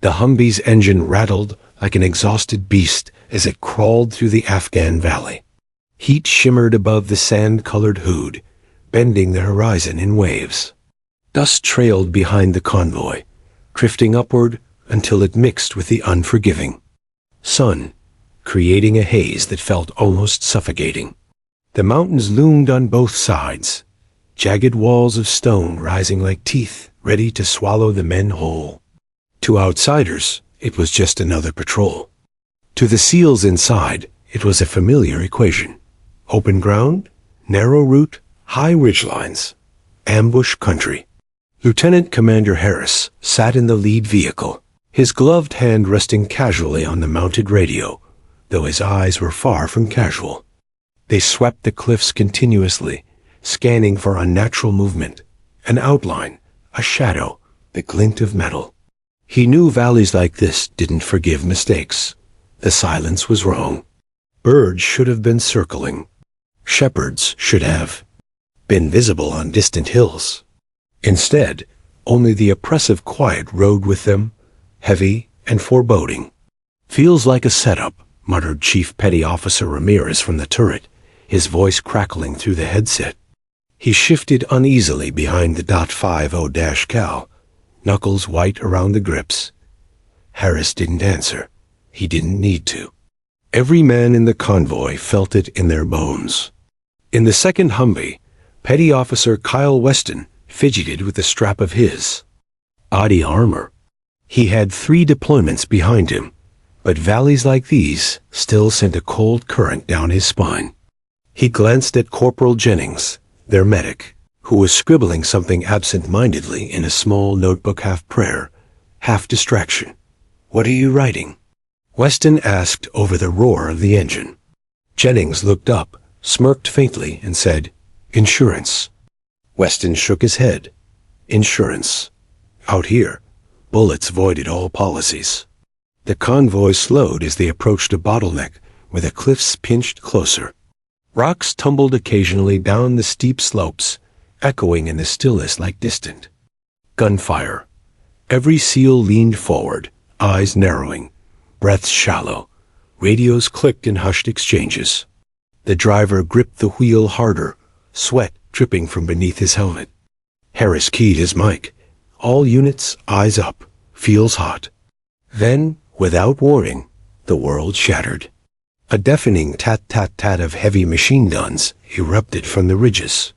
The Humvee's engine rattled like an exhausted beast as it crawled through the Afghan valley. Heat shimmered above the sand-colored hood, bending the horizon in waves. Dust trailed behind the convoy, drifting upward until it mixed with the unforgiving sun, creating a haze that felt almost suffocating. The mountains loomed on both sides, jagged walls of stone rising like teeth, ready to swallow the men whole. To outsiders, it was just another patrol. To the SEALs inside, it was a familiar equation. Open ground, narrow route, high ridgelines, ambush country. Lieutenant Commander Harris sat in the lead vehicle, his gloved hand resting casually on the mounted radio, though his eyes were far from casual. They swept the cliffs continuously, scanning for unnatural movement, an outline, a shadow, the glint of metal. He knew valleys like this didn't forgive mistakes. The silence was wrong. Birds should have been circling. Shepherds should have been visible on distant hills. Instead, only the oppressive quiet rode with them, heavy and foreboding. "Feels like a setup," muttered Chief Petty Officer Ramirez from the turret, his voice crackling through the headset. He shifted uneasily behind the .50 Cal, knuckles white around the grips. Harris didn't answer. He didn't need to. Every man in the convoy felt it in their bones. In the second Humvee, Petty Officer Kyle Weston fidgeted with the strap of his body armor. He had 3 deployments behind him, but valleys like these still sent a cold current down his spine. He glanced at Corporal Jennings, their medic, who was scribbling something absent-mindedly in a small notebook, half prayer, half distraction. "What are you writing?" Weston asked over the roar of the engine. Jennings looked up, smirked faintly, and said, "Insurance." Weston shook his head. "Insurance. Out here, bullets voided all policies." The convoy slowed as they approached a bottleneck where the cliffs pinched closer. Rocks tumbled occasionally down the steep slopes, echoing in the stillness like distant gunfire. Every SEAL leaned forward, eyes narrowing, breaths shallow. Radios clicked in hushed exchanges. The driver gripped the wheel harder, sweat dripping from beneath his helmet. Harris keyed his mic. "All units, eyes up. Feels hot." Then, without warning, the world shattered. A deafening tat-tat-tat of heavy machine guns erupted from the ridges.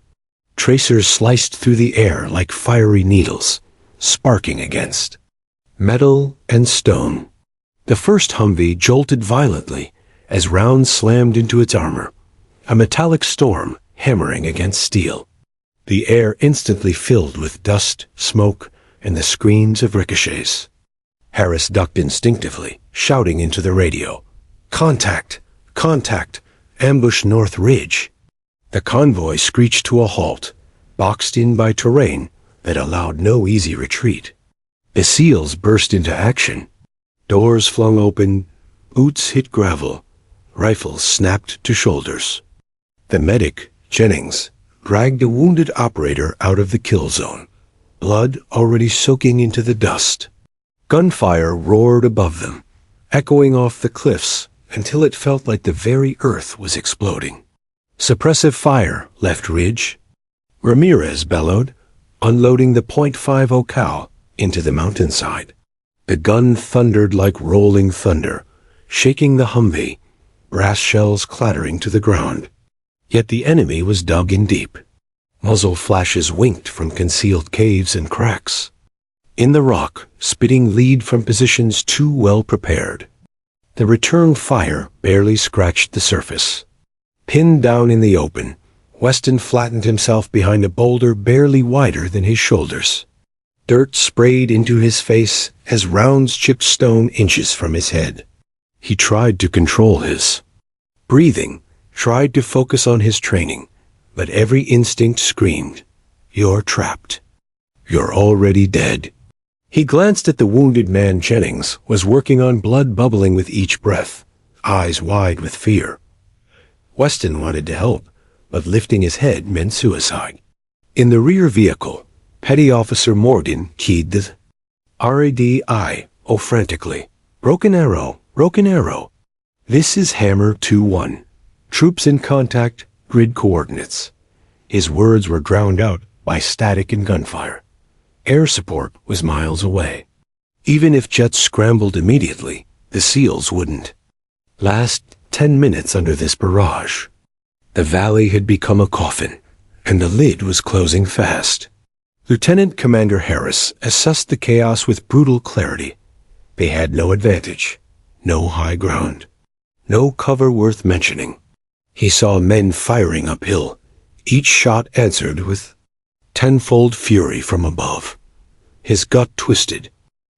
Tracers sliced through the air like fiery needles, sparking against metal and stone. The first Humvee jolted violently as rounds slammed into its armor, a metallic storm hammering against steel. The air instantly filled with dust, smoke, and the screams of ricochets. Harris ducked instinctively, shouting into the radio, "Contact! Contact! Ambush North Ridge!" The convoy screeched to a halt, boxed in by terrain that allowed no easy retreat. The SEALs burst into action. Doors flung open, boots hit gravel, rifles snapped to shoulders. The medic, Jennings, dragged a wounded operator out of the kill zone, blood already soaking into the dust. Gunfire roared above them, echoing off the cliffs until it felt like the very earth was exploding. Suppressive fire left ridge. Ramirez bellowed, unloading the .50 Cal into the mountainside. The gun thundered like rolling thunder, shaking the Humvee, brass shells clattering to the ground. Yet the enemy was dug in deep. Muzzle flashes winked from concealed caves and cracks. In the rock, spitting lead from positions too well prepared. The return fire barely scratched the surface. Pinned down in the open, Weston flattened himself behind a boulder barely wider than his shoulders. Dirt sprayed into his face as rounds chipped stone inches from his head. He tried to control his breathing, tried to focus on his training, but every instinct screamed, "You're trapped. You're already dead." He glanced at the wounded man. Jennings was working on blood bubbling with each breath, eyes wide with fear. Weston wanted to help, but lifting his head meant suicide. In the rear vehicle, Petty Officer Morgan keyed the RADI Oh, frantically. Broken arrow, broken arrow. This is Hammer 2-1. Troops in contact, grid coordinates. His words were drowned out by static and gunfire. Air support was miles away. Even if jets scrambled immediately, the SEALs wouldn't. Last 10 minutes under this barrage. The valley had become a coffin, and the lid was closing fast. Lieutenant Commander Harris assessed the chaos with brutal clarity. They had no advantage, no high ground, no cover worth mentioning. He saw men firing uphill, each shot answered with tenfold fury from above. His gut twisted.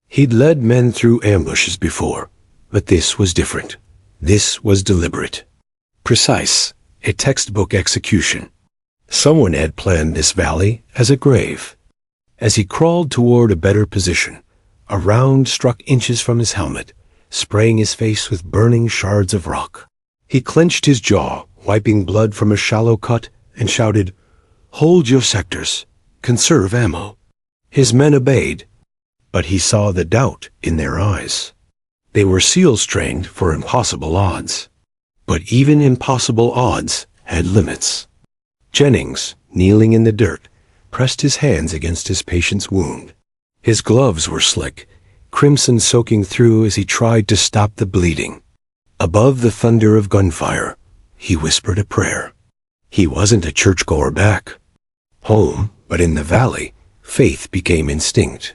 He'd led men through ambushes before, but this was different. This was deliberate. Precise, a textbook execution. Someone had planned this valley as a grave. As he crawled toward a better position, a round struck inches from his helmet, spraying his face with burning shards of rock. He clenched his jaw, wiping blood from a shallow cut, and shouted, "Hold your sectors. Conserve ammo." His men obeyed, but he saw the doubt in their eyes. They were SEALs trained for impossible odds. But even impossible odds had limits. Jennings, kneeling in the dirt, pressed his hands against his patient's wound. His gloves were slick, crimson soaking through as he tried to stop the bleeding. Above the thunder of gunfire, he whispered a prayer. He wasn't a churchgoer back home, but in the valley, faith became instinct.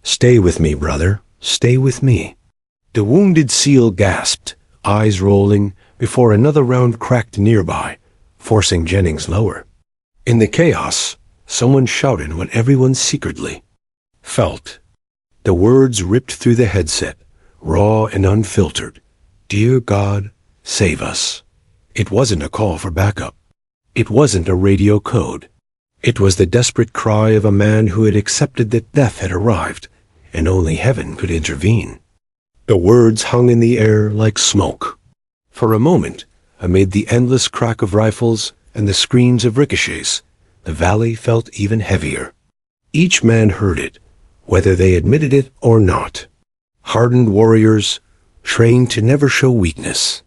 "Stay with me, brother. Stay with me." The wounded SEAL gasped, eyes rolling, before another round cracked nearby, forcing Jennings lower. In the chaos, someone shouted what everyone secretly felt. The words ripped through the headset, raw and unfiltered. "Dear God, save us." It wasn't a call for backup. It wasn't a radio code. It was the desperate cry of a man who had accepted that death had arrived, and only heaven could intervene. The words hung in the air like smoke. For a moment, amid the endless crack of rifles and the screams of ricochets, the valley felt even heavier. Each man heard it, whether they admitted it or not. Hardened warriors, trained to never show weakness,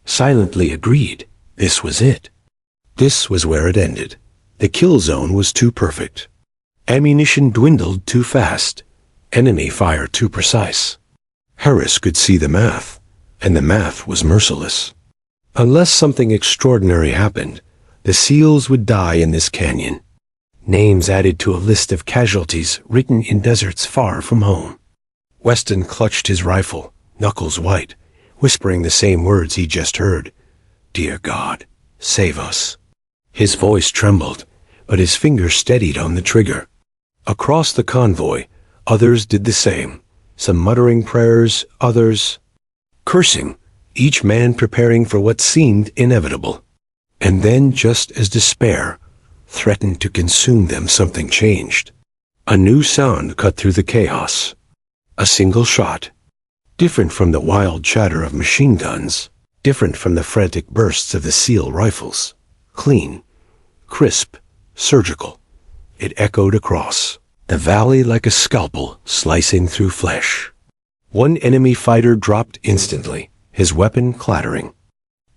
silently agreed this was it. This was where it ended. The kill zone was too perfect. Ammunition dwindled too fast. Enemy fire too precise. Harris could see the math, and the math was merciless. Unless something extraordinary happened, the SEALs would die in this canyon. Names added to a list of casualties written in deserts far from home. Weston clutched his rifle, knuckles white, whispering the same words he just heard. "Dear God, save us." His voice trembled, but his finger steadied on the trigger. Across the convoy, others did the same, some muttering prayers, others cursing, each man preparing for what seemed inevitable. And then, just as despair threatened to consume them, something changed. A new sound cut through the chaos. A single shot. Different from the wild chatter of machine guns, different from the frantic bursts of the SEAL rifles. Clean, crisp, surgical. It echoed across the valley like a scalpel slicing through flesh. One enemy fighter dropped instantly, his weapon clattering.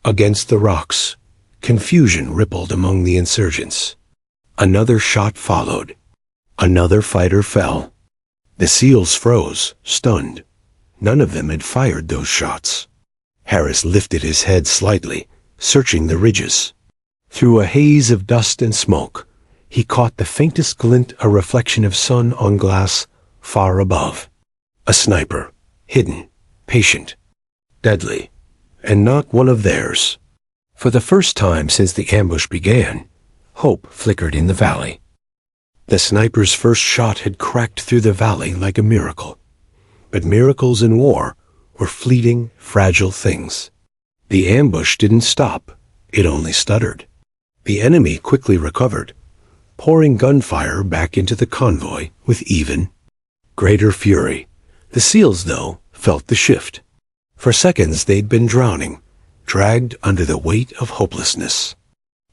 Against the rocks, confusion rippled among the insurgents. Another shot followed. Another fighter fell. The SEALs froze, stunned. None of them had fired those shots. Harris lifted his head slightly, searching the ridges. Through a haze of dust and smoke, he caught the faintest glint, a reflection of sun on glass far above. A sniper, hidden, patient, deadly, and not one of theirs. For the first time since the ambush began, hope flickered in the valley. The sniper's first shot had cracked through the valley like a miracle. But miracles in war were fleeting, fragile things. The ambush didn't stop, it only stuttered. The enemy quickly recovered, pouring gunfire back into the convoy with even greater fury. The SEALs, though, felt the shift. For seconds they'd been drowning, dragged under the weight of hopelessness.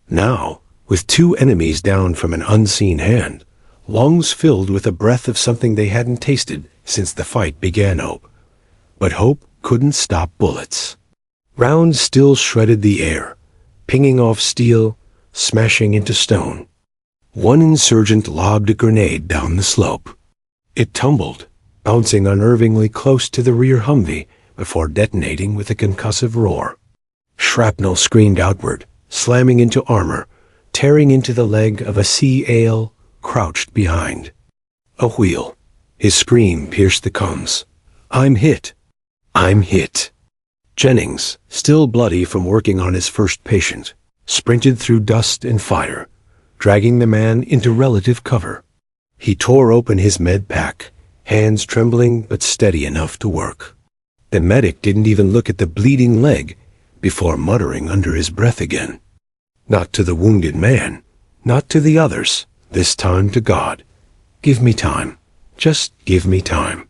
Now, with two enemies down from an unseen hand, lungs filled with a breath of something they hadn't tasted since the fight began, Hope. But hope couldn't stop bullets. Rounds still shredded the air, pinging off steel, smashing into stone. One insurgent lobbed a grenade down the slope. It tumbled, bouncing unnervingly close to the rear Humvee before detonating with a concussive roar. Shrapnel screamed outward, slamming into armor, tearing into the leg of a sea-ale crouched behind. A wheel. His scream pierced the comms. "I'm hit. I'm hit." Jennings, still bloody from working on his first patient, sprinted through dust and fire, dragging the man into relative cover. He tore open his med pack, hands trembling but steady enough to work. The medic didn't even look at the bleeding leg before muttering under his breath again. Not to the wounded man, not to the others, this time to God. "Give me time. Just give me time."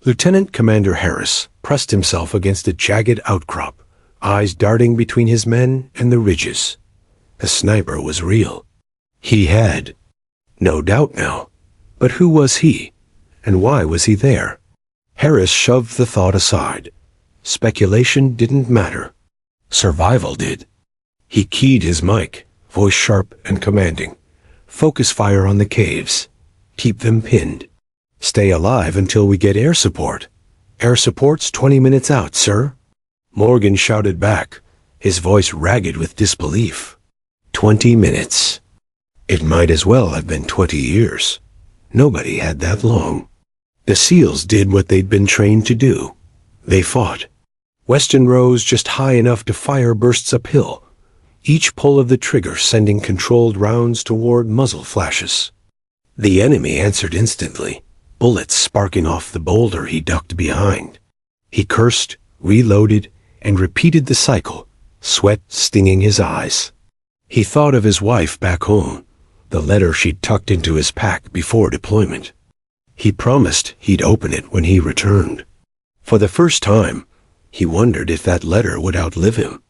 Lieutenant Commander Harris pressed himself against a jagged outcrop, eyes darting between his men and the ridges. The sniper was real. He had no doubt now. But who was he? And why was he there? Harris shoved the thought aside. Speculation didn't matter. Survival did. He keyed his mic, voice sharp and commanding. "Focus fire on the caves. Keep them pinned. Stay alive until we get air support." "Air support's 20 minutes out, sir." Morgan shouted back, his voice ragged with disbelief. 20 minutes. It might as well have been 20 years. Nobody had that long. The SEALs did what they'd been trained to do. They fought. Weston rose just high enough to fire bursts uphill, each pull of the trigger sending controlled rounds toward muzzle flashes. The enemy answered instantly, bullets sparking off the boulder he ducked behind. He cursed, reloaded, and repeated the cycle, sweat stinging his eyes. He thought of his wife back home, the letter she'd tucked into his pack before deployment. He promised he'd open it when he returned. For the first time, he wondered if that letter would outlive him.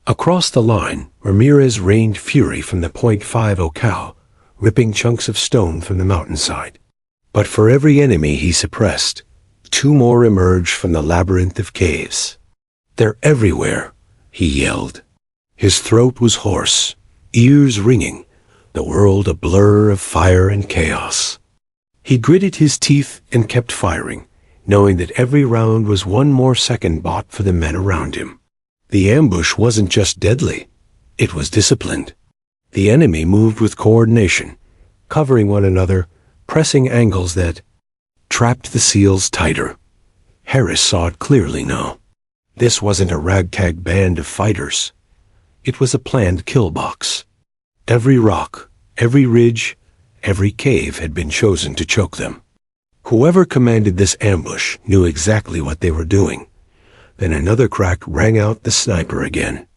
Across the line, Ramirez rained fury from the .50 cal, ripping chunks of stone from the mountainside. But for every enemy he suppressed, 2 more emerged from the labyrinth of caves. "They're everywhere," he yelled. His throat was hoarse, ears ringing, the world a blur of fire and chaos. He gritted his teeth and kept firing, knowing that every round was 1 more second bought for the men around him. The ambush wasn't just deadly, it was disciplined. The enemy moved with coordination, covering one another, pressing angles that trapped the SEALs tighter. Harris saw it clearly now. This wasn't a ragtag band of fighters. It was a planned kill box. Every rock, every ridge, every cave had been chosen to choke them. Whoever commanded this ambush knew exactly what they were doing. Then another crack rang out the sniper again.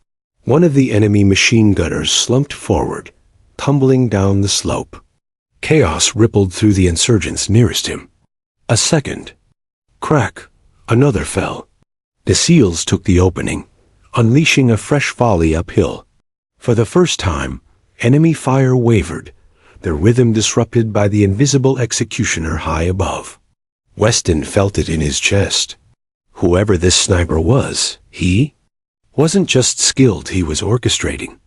One of the enemy machine gunners slumped forward, tumbling down the slope. Chaos rippled through the insurgents nearest him. A second. Crack. Another fell. The SEALs took the opening, unleashing a fresh volley uphill. For the first time, enemy fire wavered, the rhythm disrupted by the invisible executioner high above. Weston felt it in his chest. Whoever this sniper was, he wasn't just skilled, he was orchestrating.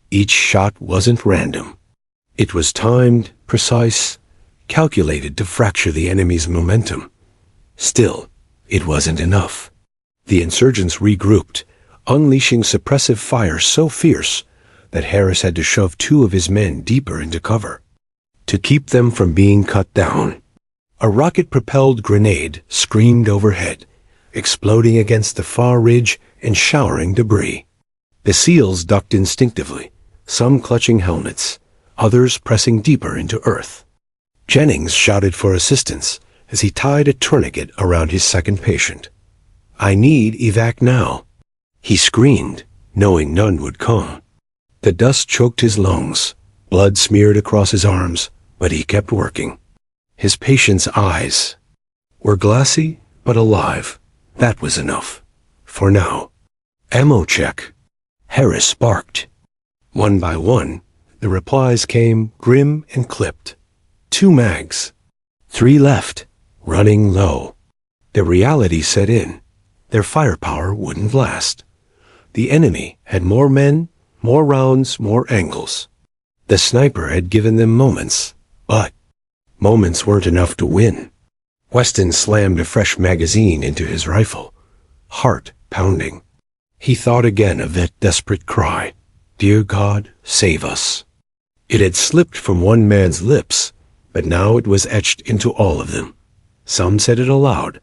Each shot wasn't random. It was timed, precise, calculated to fracture the enemy's momentum. Still, it wasn't enough. The insurgents regrouped, unleashing suppressive fire so fierce that Harris had to shove 2 of his men deeper into cover to keep them from being cut down. A rocket-propelled grenade screamed overhead, exploding against the far ridge and showering debris. The SEALs ducked instinctively, some clutching helmets, others pressing deeper into earth. Jennings shouted for assistance as he tied a tourniquet around his second patient. "I need evac now," he screamed, knowing none would come. The dust choked his lungs, blood smeared across his arms, but he kept working. His patient's eyes were glassy but alive. That was enough. For now. "Ammo check." Harris barked. One by one, the replies came grim and clipped. 2 mags. 3 left. running low. The reality set in. Their firepower wouldn't last. The enemy had more men, more rounds, more angles. The sniper had given them moments, but moments weren't enough to win. Weston slammed a fresh magazine into his rifle, heart pounding. He thought again of that desperate cry, "Dear God, save us." It had slipped from one man's lips, but now it was etched into all of them. Some said it aloud,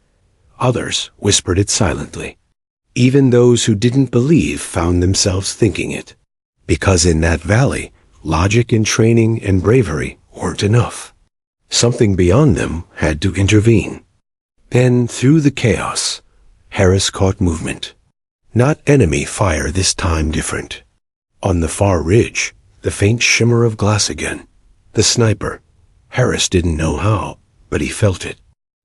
others whispered it silently. Even those who didn't believe found themselves thinking it, because in that valley, logic and training and bravery weren't enough. Something beyond them had to intervene. Then, through the chaos, Harris caught movement. Not enemy fire this time different. On the far ridge, the faint shimmer of glass again. The sniper. Harris didn't know how, but he felt it.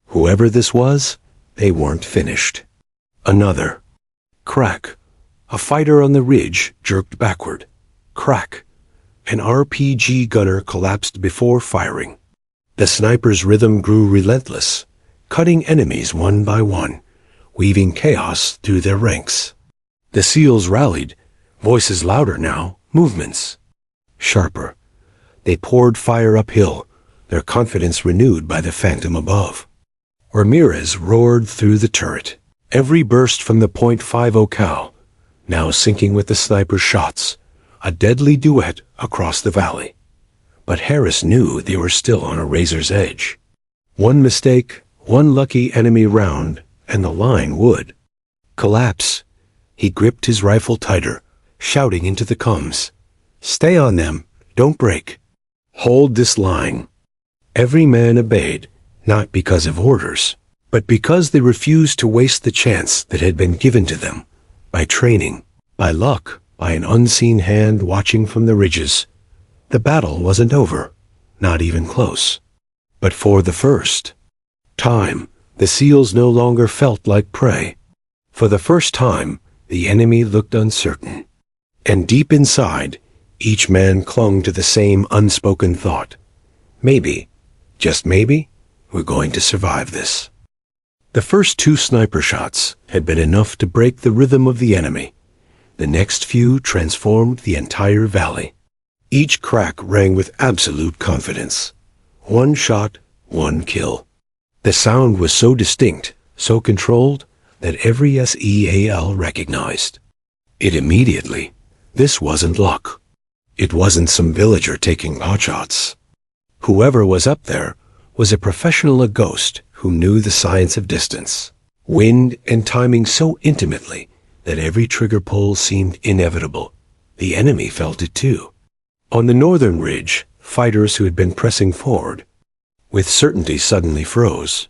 Whoever this was, they weren't finished. Another. Crack. A fighter on the ridge jerked backward. Crack. An RPG gunner collapsed before firing. The sniper's rhythm grew relentless, cutting enemies one by one, weaving chaos through their ranks. The SEALs rallied, voices louder now, movements sharper. They poured fire uphill, their confidence renewed by the phantom above. Ramirez roared through the turret, every burst from the .50 cal, now sinking with the sniper's shots, a deadly duet across the valley. But Harris knew they were still on a razor's edge. One mistake, one lucky enemy round, and the line would collapse. He gripped his rifle tighter, shouting into the comms, "Stay on them, don't break. Hold this line." Every man obeyed, not because of orders, but because they refused to waste the chance that had been given to them, by training, by luck, by an unseen hand watching from the ridges. The battle wasn't over, not even close. But for the first time, the SEALs no longer felt like prey. For the first time, the enemy looked uncertain. And deep inside, each man clung to the same unspoken thought. Maybe, just maybe, we're going to survive this. The first 2 sniper shots had been enough to break the rhythm of the enemy. The next few transformed the entire valley. Each crack rang with absolute confidence. One shot, one kill. The sound was so distinct, so controlled, that every SEAL recognized it immediately. This wasn't luck. It wasn't some villager taking potshots. Whoever was up there was a professional, a ghost who knew the science of distance, wind, and timing so intimately that every trigger pull seemed inevitable. The enemy felt it too. On the northern ridge, fighters who had been pressing forward, with certainty suddenly froze.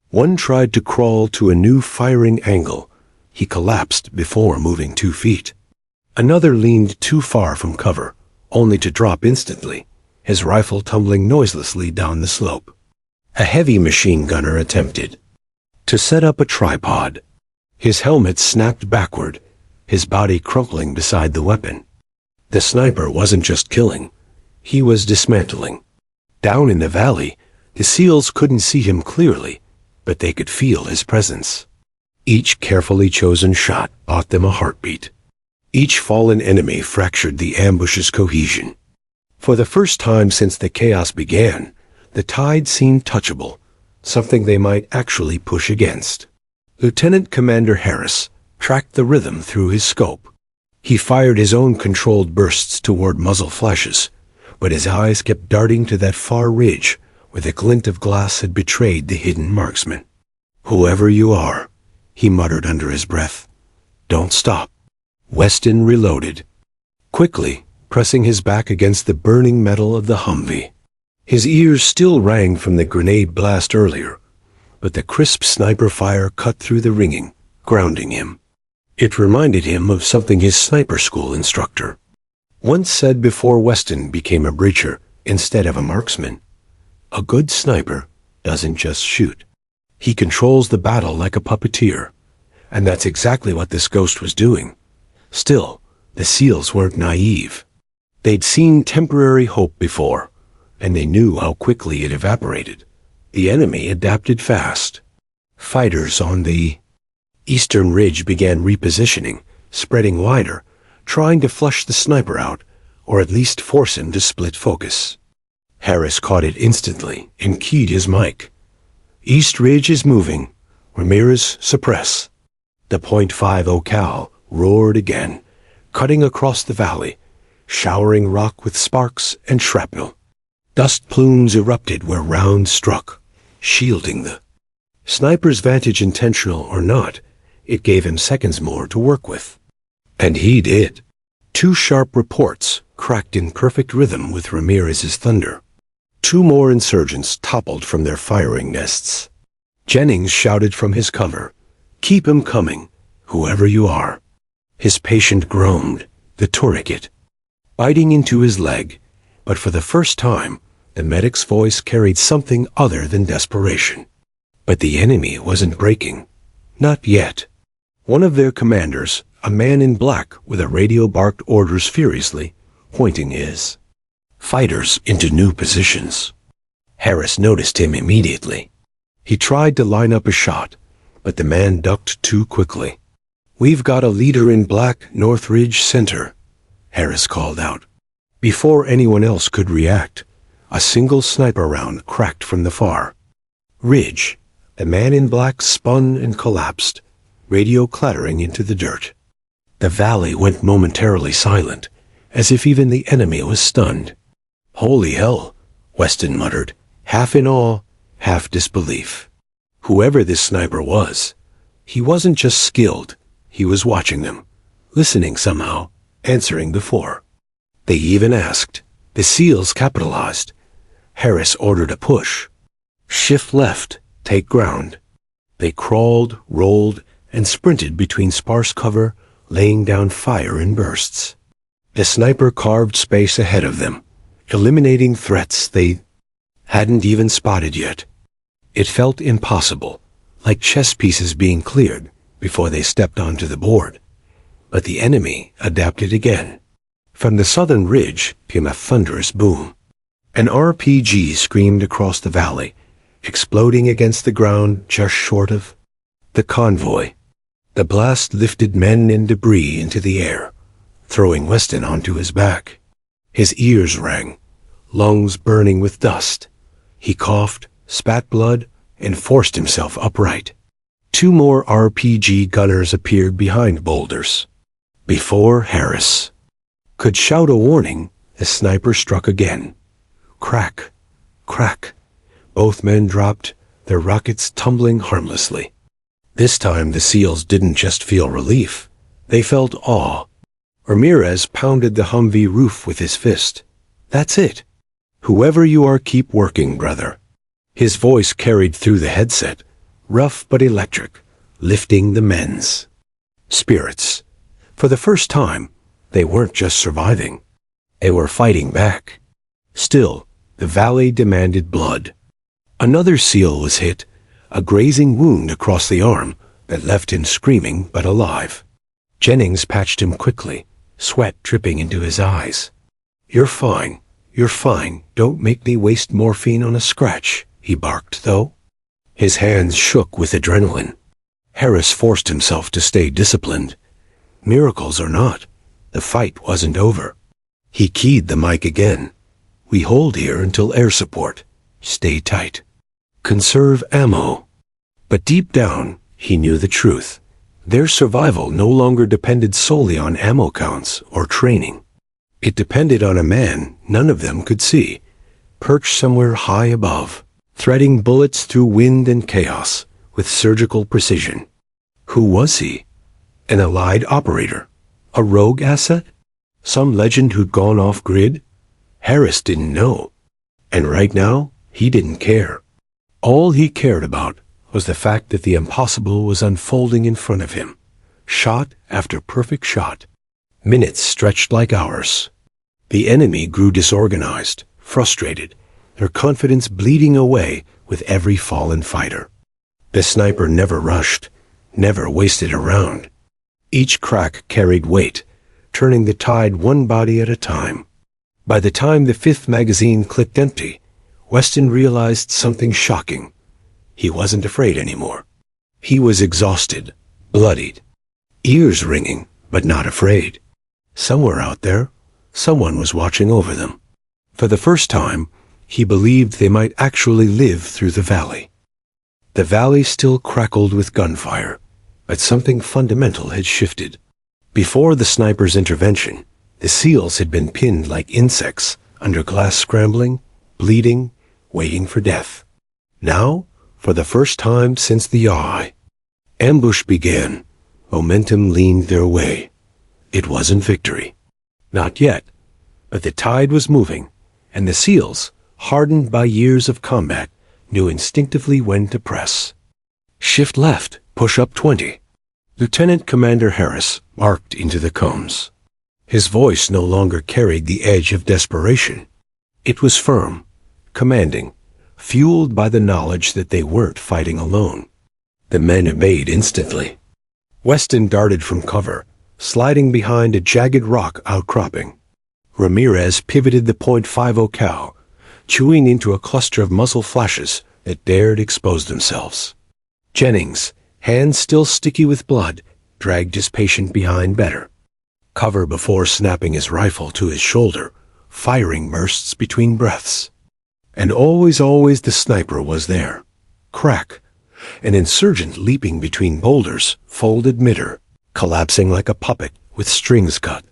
One tried to crawl to a new firing angle. He collapsed before moving 2 feet. Another leaned too far from cover, only to drop instantly, his rifle tumbling noiselessly down the slope. A heavy machine gunner attempted to set up a tripod. His helmet snapped backward, his body crumpling beside the weapon. The sniper wasn't just killing, he was dismantling. Down in the valley, the SEALs couldn't see him clearly, but they could feel his presence. Each carefully chosen shot bought them a heartbeat. Each fallen enemy fractured the ambush's cohesion. For the first time since the chaos began, the tide seemed touchable, something they might actually push against. Lieutenant Commander Harris tracked the rhythm through his scope. He fired his own controlled bursts toward muzzle flashes, but his eyes kept darting to that far ridge where the glint of glass had betrayed the hidden marksman. "Whoever you are," he muttered under his breath, "don't stop." Weston reloaded, quickly, pressing his back against the burning metal of the Humvee. His ears still rang from the grenade blast earlier, but the crisp sniper fire cut through the ringing, grounding him. It reminded him of something his sniper school instructor once said before Weston became a breacher instead of a marksman. A good sniper doesn't just shoot. He controls the battle like a puppeteer, and that's exactly what this ghost was doing. Still, the SEALs weren't naive. They'd seen temporary hope before, and they knew how quickly it evaporated. The enemy adapted fast. Fighters on the eastern ridge began repositioning, spreading wider, trying to flush the sniper out, or at least force him to split focus. Harris caught it instantly and keyed his mic. East Ridge is moving. Ramirez, suppress. The .50 Cal roared again, cutting across the valley, showering rock with sparks and shrapnel. Dust plumes erupted where rounds struck, shielding the sniper's vantage. Intentional or not, it gave him seconds more to work with. And he did. 2 sharp reports cracked in perfect rhythm with Ramirez's thunder. 2 more insurgents toppled from their firing nests. Jennings shouted from his cover, "Keep 'em coming, whoever you are." His patient groaned, the tourniquet biting into his leg, but for the first time, the medic's voice carried something other than desperation. But the enemy wasn't breaking. Not yet. One of their commanders, a man in black with a radio, barked orders furiously, pointing his fighters into new positions. Harris noticed him immediately. He tried to line up a shot, but the man ducked too quickly. "We've got a leader in black, North Ridge Center," Harris called out. Before anyone else could react, a single sniper round cracked from the far ridge. The man in black spun and collapsed, radio clattering into the dirt. The valley went momentarily silent, as if even the enemy was stunned. "Holy hell," Weston muttered, half in awe, half disbelief. Whoever this sniper was, he wasn't just skilled, he was watching them, listening somehow, answering before. They even asked. The SEALs capitalized. Harris ordered a push. "Shift left, take ground." They crawled, rolled, and sprinted between sparse cover, laying down fire in bursts. The sniper carved space ahead of them, eliminating threats they hadn't even spotted yet. It felt impossible, like chess pieces being cleared before they stepped onto the board. But the enemy adapted again. From the southern ridge came a thunderous boom. An RPG screamed across the valley, exploding against the ground just short of the convoy. The blast lifted men and debris into the air, throwing Weston onto his back. His ears rang, lungs burning with dust. He coughed, spat blood, and forced himself upright. 2 more RPG gunners appeared behind boulders. Before Harris could shout a warning, the sniper struck again. Crack, crack. Both men dropped, their rockets tumbling harmlessly. This time the SEALs didn't just feel relief, they felt awe. Ramirez pounded the Humvee roof with his fist. "That's it. Whoever you are, keep working, brother." His voice carried through the headset, rough but electric, lifting the men's spirits. For the first time, they weren't just surviving. They were fighting back. Still, the valley demanded blood. Another SEAL was hit, a grazing wound across the arm that left him screaming but alive. Jennings patched him quickly, sweat dripping into his eyes. You're fine. Don't make me waste morphine on a scratch," he barked, though. His hands shook with adrenaline. Harris forced himself to stay disciplined. Miracles or not, the fight wasn't over. He keyed the mic again. "We hold here until air support. Stay tight. Conserve ammo." But deep down, he knew the truth. Their survival no longer depended solely on ammo counts or training. It depended on a man none of them could see, perched somewhere high above, threading bullets through wind and chaos with surgical precision. Who was he? An allied operator? A rogue asset? Some legend who'd gone off-grid? Harris didn't know. And right now, he didn't care. All he cared about was the fact that the impossible was unfolding in front of him, shot after perfect shot. Minutes stretched like hours. The enemy grew disorganized, frustrated, their confidence bleeding away with every fallen fighter. The sniper never rushed, never wasted a round. Each crack carried weight, turning the tide one body at a time. By the time the 5th magazine clicked empty, Weston realized something shocking. He wasn't afraid anymore. He was exhausted, bloodied, ears ringing, but not afraid. Somewhere out there, someone was watching over them. For the first time, he believed they might actually live through the valley. The valley still crackled with gunfire, but something fundamental had shifted. Before the sniper's intervention, the SEALs had been pinned like insects under glass, scrambling, bleeding, waiting for death. Now, for the first time since the yaw, ambush began. Momentum leaned their way. It wasn't victory. Not yet, but the tide was moving, and the SEALs, hardened by years of combat, knew instinctively when to press. Shift left, push up 20. Lieutenant Commander Harris barked into the combs. His voice no longer carried the edge of desperation. It was firm, commanding, fueled by the knowledge that they weren't fighting alone. The men obeyed instantly. Weston darted from cover, sliding behind a jagged rock outcropping. Ramirez pivoted the .50 cal, chewing into a cluster of muzzle flashes that dared expose themselves. Jennings, hands still sticky with blood, dragged his patient behind better. Cover before snapping his rifle to his shoulder, firing bursts between breaths. And always the sniper was there. Crack. An insurgent leaping between boulders, folded midder, collapsing like a puppet with strings cut.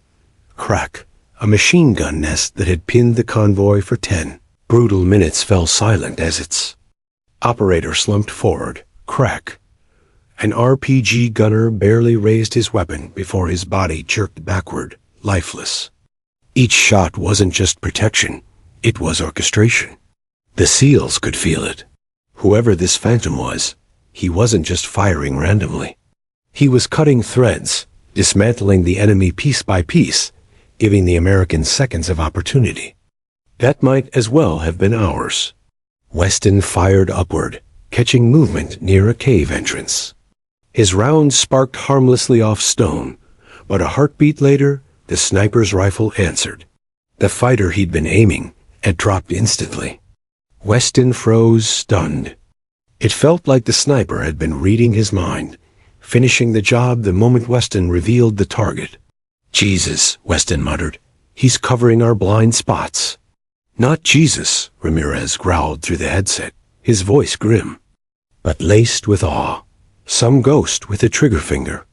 Crack. A machine gun nest that had pinned the convoy for 10 brutal minutes fell silent as its operator slumped forward. Crack. An RPG gunner barely raised his weapon before his body jerked backward, lifeless. Each shot wasn't just protection, it was orchestration. The SEALs could feel it. Whoever this phantom was, he wasn't just firing randomly. He was cutting threads, dismantling the enemy piece by piece, giving the Americans seconds of opportunity. That might as well have been hours. Weston fired upward, catching movement near a cave entrance. His round sparked harmlessly off stone, but a heartbeat later, the sniper's rifle answered. The fighter he'd been aiming had dropped instantly. Weston froze, stunned. It felt like the sniper had been reading his mind, finishing the job the moment Weston revealed the target. Jesus, Weston muttered. He's covering our blind spots. Not Jesus, Ramirez growled through the headset, his voice grim, but laced with awe. Some ghost with a trigger finger.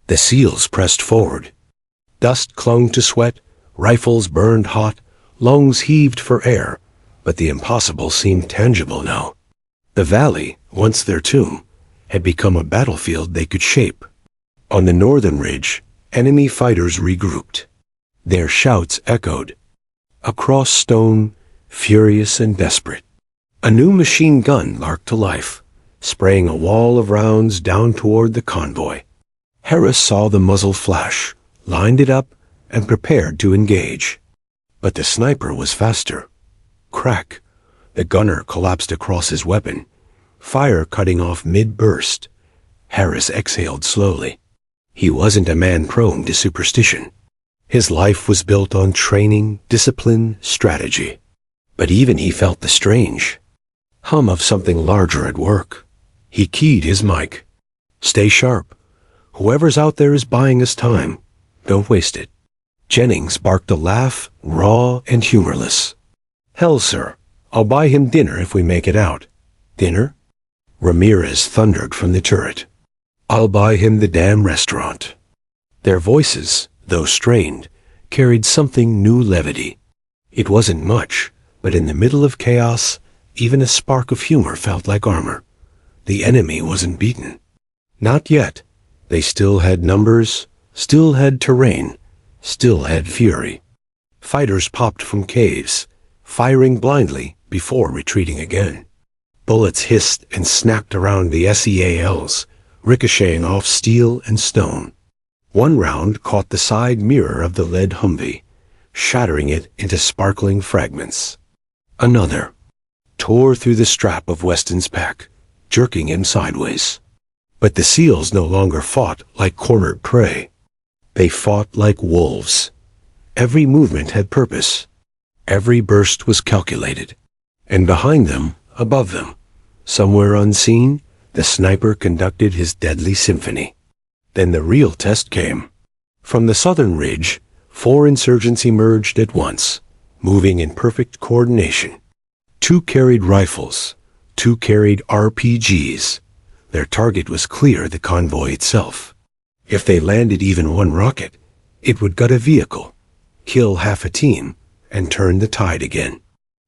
The SEALs pressed forward. Dust clung to sweat, rifles burned hot, lungs heaved for air, but the impossible seemed tangible now. The valley, once their tomb, had become a battlefield they could shape. On the northern ridge, enemy fighters regrouped. Their shouts echoed. Across stone, furious and desperate. A new machine gun larked to life, spraying a wall of rounds down toward the convoy. Harris saw the muzzle flash, lined it up, and prepared to engage. But the sniper was faster. Crack. The gunner collapsed across his weapon, fire cutting off mid-burst. Harris exhaled slowly. He wasn't a man prone to superstition. His life was built on training, discipline, strategy. But even he felt the strange hum of something larger at work. He keyed his mic. Stay sharp. Whoever's out there is buying us time. Don't waste it. Jennings barked a laugh, raw and humorless. Hell, sir. I'll buy him dinner if we make it out. Dinner? Ramirez thundered from the turret. I'll buy him the damn restaurant. Their voices, though strained, carried something new levity. It wasn't much, but in the middle of chaos, even a spark of humor felt like armor. The enemy wasn't beaten. Not yet. They still had numbers, still had terrain, still had fury. Fighters popped from caves, firing blindly before retreating again. Bullets hissed and snapped around the SEALs, ricocheting off steel and stone. One round caught the side mirror of the lead Humvee, shattering it into sparkling fragments. Another tore through the strap of Weston's pack, jerking him sideways. But the SEALs no longer fought like cornered prey. They fought like wolves. Every movement had purpose. Every burst was calculated. And behind them, above them, somewhere unseen, the sniper conducted his deadly symphony. Then the real test came. From the southern ridge, 4 insurgents emerged at once, moving in perfect coordination. 2 carried rifles, 2 carried RPGs. Their target was clear, the convoy itself. If they landed even one rocket, it would gut a vehicle, kill half a team, and turn the tide again.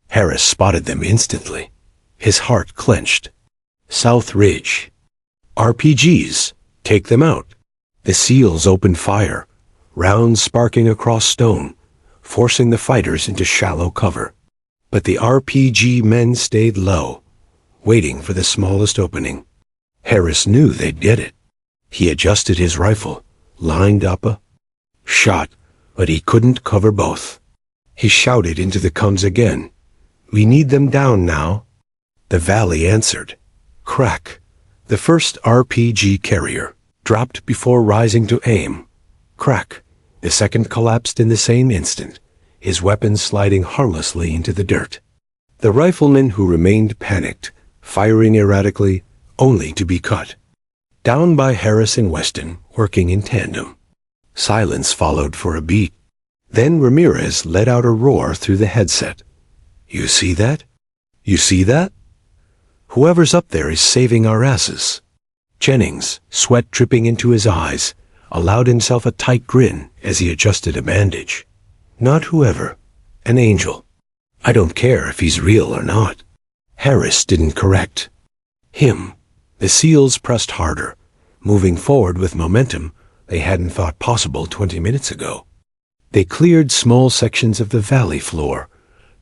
Harris spotted them instantly. His heart clenched. South Ridge. RPGs. Take them out. The SEALs opened fire, rounds sparking across stone, forcing the fighters into shallow cover. But the RPG men stayed low, waiting for the smallest opening. Harris knew they'd get it. He adjusted his rifle, lined up a shot, but he couldn't cover both. He shouted into the comms again. "We need them down now." The valley answered. Crack. The first RPG carrier dropped before rising to aim. Crack. The second collapsed in the same instant, his weapon sliding harmlessly into the dirt. The riflemen who remained panicked, firing erratically, only to be cut. Down by Harris and Weston, working in tandem. Silence followed for a beat. Then Ramirez let out a roar through the headset. "You see that? You see that? Whoever's up there is saving our asses." Jennings, sweat dripping into his eyes, allowed himself a tight grin as he adjusted a bandage. "Not whoever. An angel. I don't care if he's real or not." Harris didn't correct. Him. The SEALs pressed harder, moving forward with momentum they hadn't thought possible 20 minutes ago. They cleared small sections of the valley floor,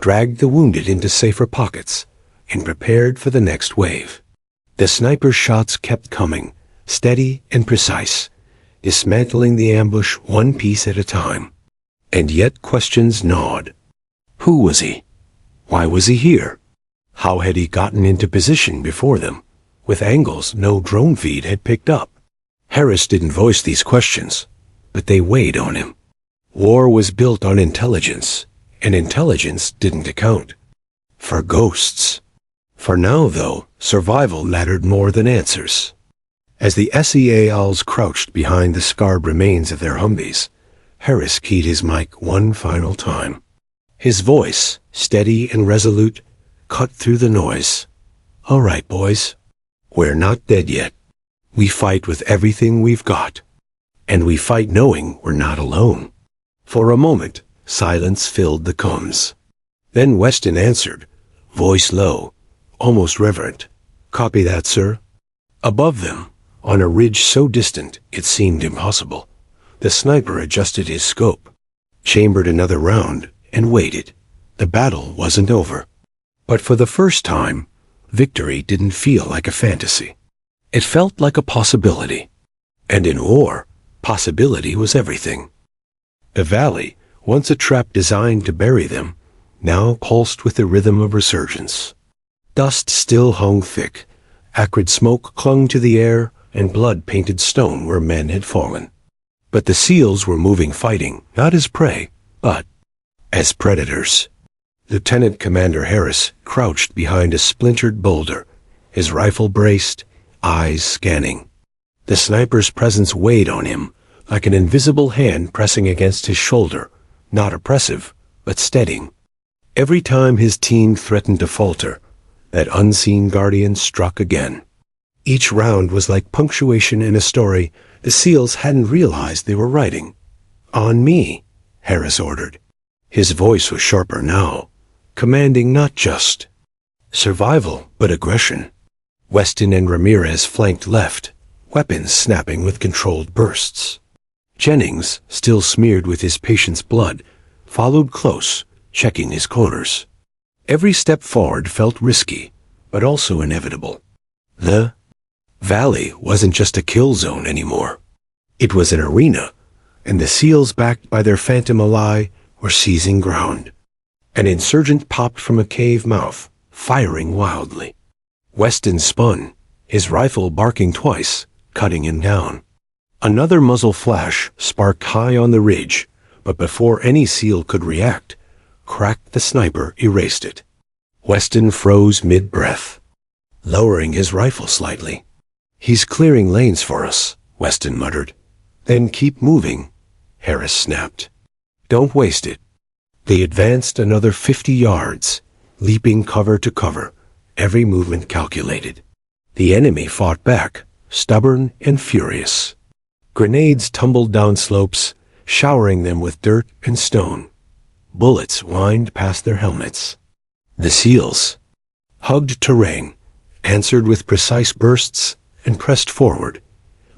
dragged the wounded into safer pockets, and prepared for the next wave. The sniper shots kept coming, steady and precise, dismantling the ambush one piece at a time. And yet questions gnawed. Who was he? Why was he here? How had he gotten into position before them, with angles no drone feed had picked up? Harris didn't voice these questions, but they weighed on him. War was built on intelligence, and intelligence didn't account for ghosts. For now, though, survival mattered more than answers. As the SEALs crouched behind the scarred remains of their Humvees, Harris keyed his mic one final time. His voice, steady and resolute, cut through the noise. "All right, boys. We're not dead yet. We fight with everything we've got. And we fight knowing we're not alone." For a moment, silence filled the comms. Then Weston answered, voice low, almost reverent. "Copy that, sir." Above them, on a ridge so distant it seemed impossible, the sniper adjusted his scope, chambered another round, and waited. The battle wasn't over. But for the first time, victory didn't feel like a fantasy. It felt like a possibility. And in war, possibility was everything. The valley, once a trap designed to bury them, now pulsed with the rhythm of resurgence. Dust still hung thick, acrid smoke clung to the air, and blood painted stone where men had fallen. But the SEALs were moving fighting, not as prey, but as predators. Lieutenant Commander Harris crouched behind a splintered boulder, his rifle braced, eyes scanning. The sniper's presence weighed on him, like an invisible hand pressing against his shoulder, not oppressive, but steadying. Every time his team threatened to falter, that unseen guardian struck again. Each round was like punctuation in a story the SEALs hadn't realized they were writing. "On me," Harris ordered. His voice was sharper now, commanding not just survival, but aggression. Weston and Ramirez flanked left, weapons snapping with controlled bursts. Jennings, still smeared with his patient's blood, followed close, checking his corners. Every step forward felt risky, but also inevitable. The valley wasn't just a kill zone anymore. It was an arena, and the SEALs, backed by their phantom ally, were seizing ground. An insurgent popped from a cave mouth, firing wildly. Weston spun, his rifle barking twice, cutting him down. Another muzzle flash sparked high on the ridge, but before any SEAL could react, Crack the sniper erased it. Weston froze mid-breath, lowering his rifle slightly. "He's clearing lanes for us," Weston muttered. "Then keep moving," Harris snapped. "Don't waste it." They advanced another 50 yards, leaping cover to cover, every movement calculated. The enemy fought back, stubborn and furious. Grenades tumbled down slopes, showering them with dirt and stone. Bullets whined past their helmets. The SEALs hugged terrain, answered with precise bursts, and pressed forward.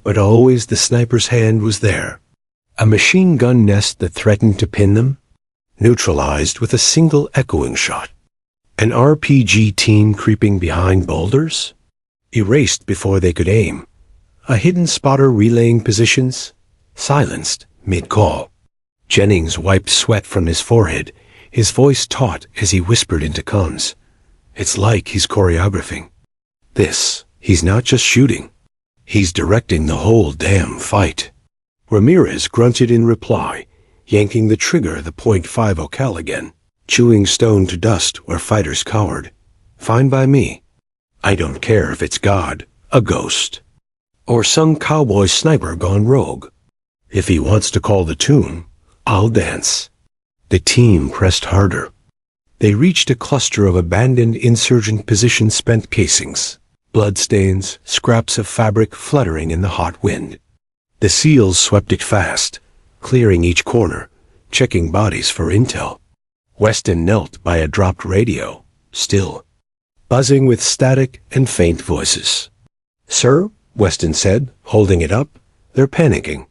But always the sniper's hand was there. A machine gun nest that threatened to pin them, neutralized with a single echoing shot. An RPG team creeping behind boulders, erased before they could aim. A hidden spotter relaying positions, silenced mid-call. Jennings wiped sweat from his forehead, his voice taut as he whispered into comms. "It's like he's choreographing. He's not just shooting. He's directing the whole damn fight." Ramirez grunted in reply, yanking the trigger the .50 cal again, chewing stone to dust where fighters cowered. "Fine by me. I don't care if it's God, a ghost, or some cowboy sniper gone rogue. If he wants to call the tune, I'll dance." The team pressed harder. They reached a cluster of abandoned insurgent position spent casings, bloodstains, scraps of fabric fluttering in the hot wind. The SEALs swept it fast, clearing each corner, checking bodies for intel. Weston knelt by a dropped radio, still, buzzing with static and faint voices. "Sir," Weston said, holding it up, "they're panicking.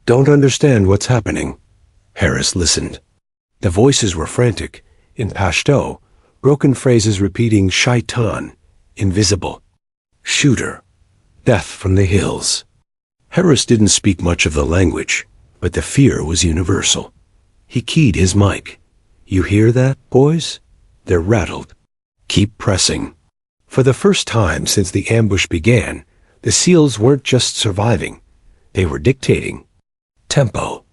Don't understand what's happening." Harris listened. The voices were frantic, in Pashto, broken phrases repeating shaitan, invisible, shooter, death from the hills. Harris didn't speak much of the language, but the fear was universal. He keyed his mic. "You hear that, boys? They're rattled. Keep pressing." For the first time since the ambush began, the SEALs weren't just surviving. They were dictating tempo.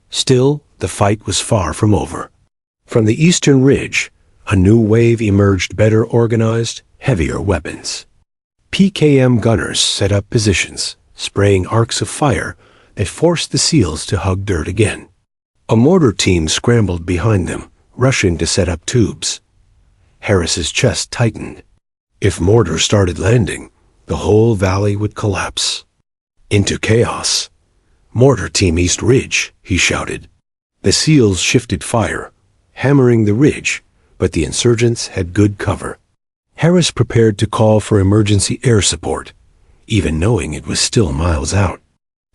Still, the fight was far from over. From the eastern ridge, a new wave emerged, better organized, heavier weapons. PKM gunners set up positions, spraying arcs of fire that forced the SEALs to hug dirt again. A mortar team scrambled behind them, rushing to set up tubes. Harris's chest tightened. If mortar started landing, the whole valley would collapse. Into chaos. "Mortar Team East Ridge," he shouted. The SEALs shifted fire, hammering the ridge, but the insurgents had good cover. Harris prepared to call for emergency air support, even knowing it was still miles out.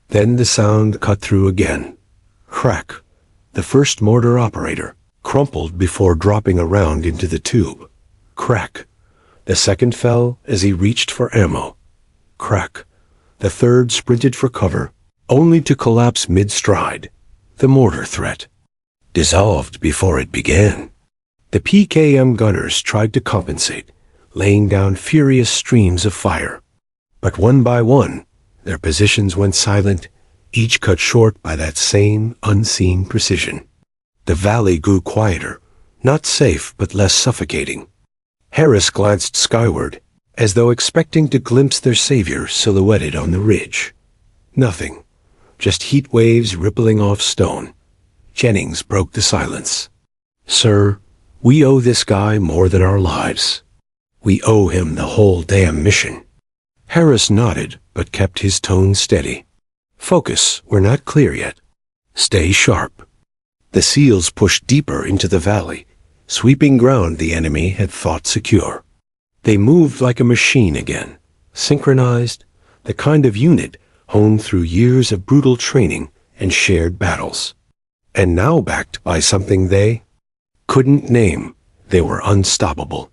Then the sound cut through again. Crack. The first mortar operator crumpled before dropping around into the tube. Crack. The second fell as he reached for ammo. Crack. The third sprinted for cover, only to collapse mid-stride. The mortar threat dissolved before it began. The PKM gunners tried to compensate, laying down furious streams of fire. But one by one, their positions went silent, each cut short by that same unseen precision. The valley grew quieter, not safe but less suffocating. Harris glanced skyward, as though expecting to glimpse their savior silhouetted on the ridge. Nothing, just heat waves rippling off stone. Jennings broke the silence. "Sir, we owe this guy more than our lives. We owe him the whole damn mission." Harris nodded, but kept his tone steady. "Focus, we're not clear yet. Stay sharp." The SEALs pushed deeper into the valley, sweeping ground the enemy had thought secure. They moved like a machine again, synchronized, the kind of unit honed through years of brutal training and shared battles. And now backed by something they couldn't name, they were unstoppable.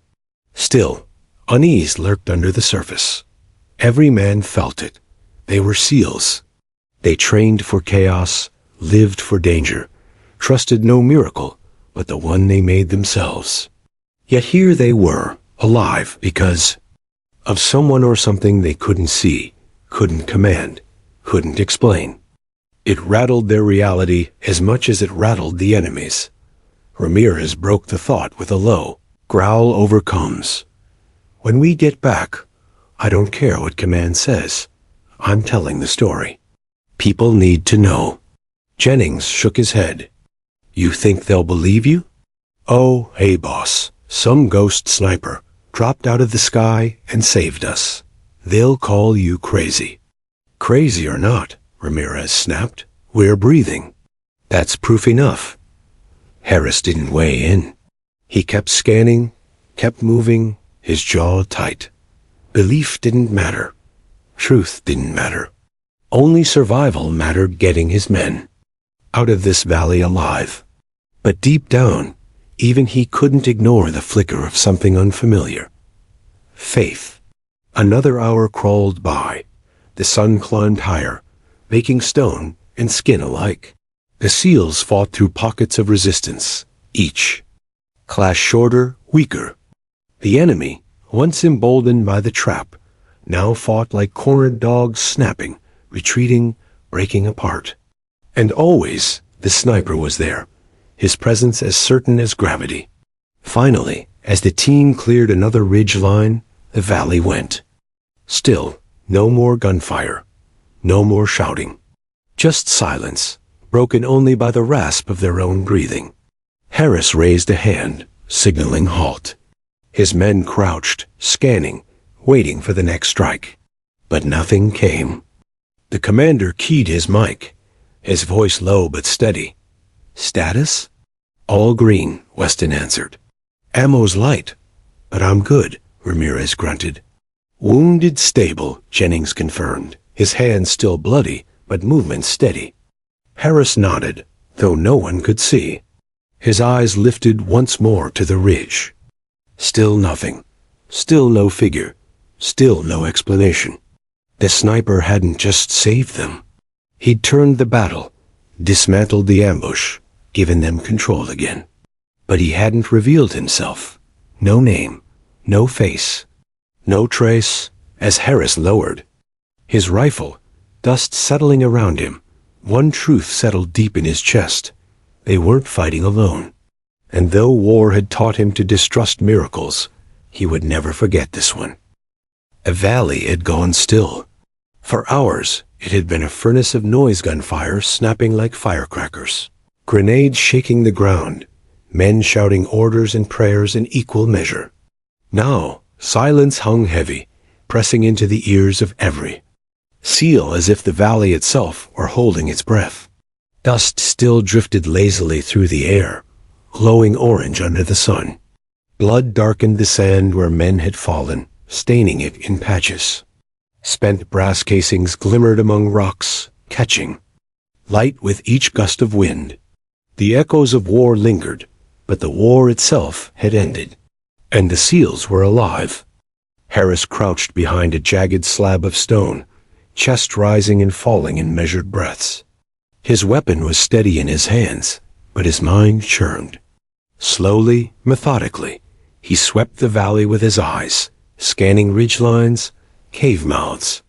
Still, unease lurked under the surface. Every man felt it. They were SEALs. They trained for chaos, lived for danger, trusted no miracle but the one they made themselves. Yet here they were, alive because of someone or something they couldn't see, couldn't command, couldn't explain. It rattled their reality as much as it rattled the enemy's. Ramirez broke the thought with a low, Growl overcomes. When we get back, I don't care what command says. I'm telling the story. People need to know. Jennings shook his head. You think they'll believe you? Oh, hey boss, some ghost sniper dropped out of the sky and saved us. They'll call you crazy. Crazy or not, Ramirez snapped, we're breathing. That's proof enough. Harris didn't weigh in. He kept scanning, kept moving, his jaw tight. Belief didn't matter. Truth didn't matter. Only survival mattered, getting his men out of this valley alive. But deep down, even he couldn't ignore the flicker of something unfamiliar. Faith. Another hour crawled by. The sun climbed higher, baking stone and skin alike. The SEALs fought through pockets of resistance, each class shorter, weaker. The enemy, once emboldened by the trap, now fought like cornered dogs, snapping, retreating, breaking apart. And always the sniper was there, his presence as certain as gravity. Finally, as the team cleared another ridge line, the valley went. Still, no more gunfire, no more shouting. Just silence, broken only by the rasp of their own breathing. Harris raised a hand, signaling halt. His men crouched, scanning, waiting for the next strike. But nothing came. The commander keyed his mic, his voice low but steady. Status? All green, Weston answered. Ammo's light, but I'm good, Ramirez grunted. Wounded stable, Jennings confirmed, his hands still bloody, but movement steady. Harris nodded, though no one could see. His eyes lifted once more to the ridge. Still nothing. Still no figure. Still no explanation. The sniper hadn't just saved them. He'd turned the battle, dismantled the ambush, given them control again. But he hadn't revealed himself. No name, no face, no trace, as Harris lowered his rifle, dust settling around him. One truth settled deep in his chest. They weren't fighting alone. And though war had taught him to distrust miracles, he would never forget this one. A valley had gone still. For hours, it had been a furnace of noise gunfire snapping like firecrackers. Grenades shaking the ground, men shouting orders and prayers in equal measure. Now, silence hung heavy, pressing into the ears of every SEAL, as if the valley itself were holding its breath. Dust still drifted lazily through the air, glowing orange under the sun. Blood darkened the sand where men had fallen, staining it in patches. Spent brass casings glimmered among rocks, catching light with each gust of wind. The echoes of war lingered, but the war itself had ended, and the SEALs were alive. Harris crouched behind a jagged slab of stone, chest rising and falling in measured breaths. His weapon was steady in his hands, but his mind churned. Slowly, methodically, he swept the valley with his eyes, scanning ridgelines, cave mouths,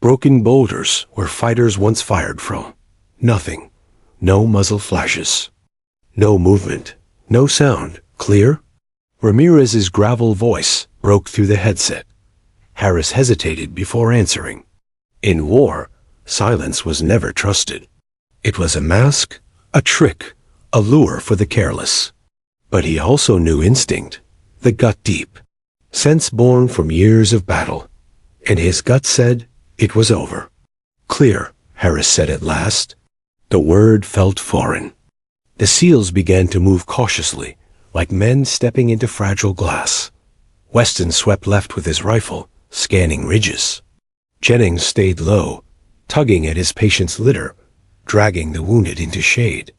broken boulders where fighters once fired from. Nothing. No muzzle flashes. No movement. No sound. Clear? Ramirez's gravel voice broke through the headset. Harris hesitated before answering. In war, silence was never trusted. It was a mask, a trick, a lure for the careless. But he also knew instinct, the gut deep, sense born from years of battle. And his gut said it was over. Clear, Harris said at last. The word felt foreign. The SEALs began to move cautiously, like men stepping into fragile glass. Weston swept left with his rifle, scanning ridges. Jennings stayed low, tugging at his patient's litter, dragging the wounded into shade.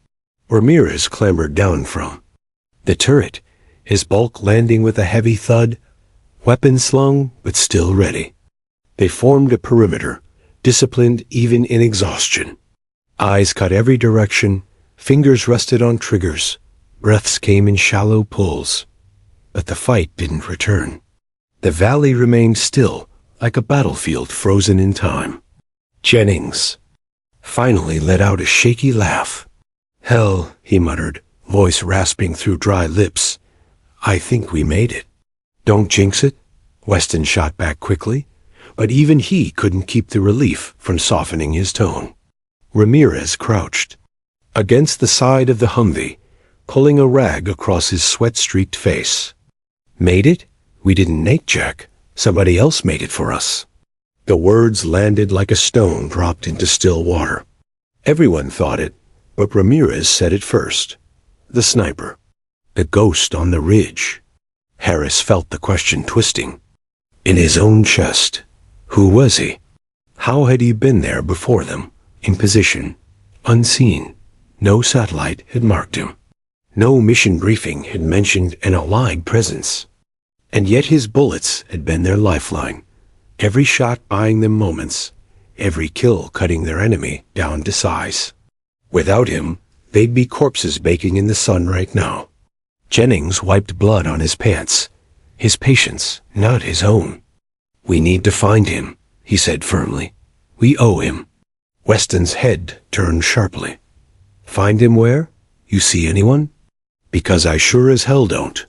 Ramirez clambered down from the turret, his bulk landing with a heavy thud, weapon slung but still ready. They formed a perimeter, disciplined even in exhaustion. Eyes cut every direction, fingers rested on triggers, breaths came in shallow pulls. But the fight didn't return. The valley remained still, like a battlefield frozen in time. Jennings finally let out a shaky laugh. Hell, he muttered, voice rasping through dry lips. I think we made it. Don't jinx it, Weston shot back quickly, but even he couldn't keep the relief from softening his tone. Ramirez crouched against the side of the Humvee, pulling a rag across his sweat-streaked face. Made it? We didn't Nate Jack. Somebody else made it for us. The words landed like a stone dropped into still water. Everyone thought it, but Ramirez said it first. The sniper. The ghost on the ridge. Harris felt the question twisting in his own chest. Who was he? How had he been there before them, in position, unseen? No satellite had marked him. No mission briefing had mentioned an allied presence. And yet his bullets had been their lifeline, every shot buying them moments, every kill cutting their enemy down to size. Without him, they'd be corpses baking in the sun right now. Jennings wiped blood on his pants. His patience, not his own. We need to find him, he said firmly. We owe him. Weston's head turned sharply. Find him where? You see anyone? Because I sure as hell don't.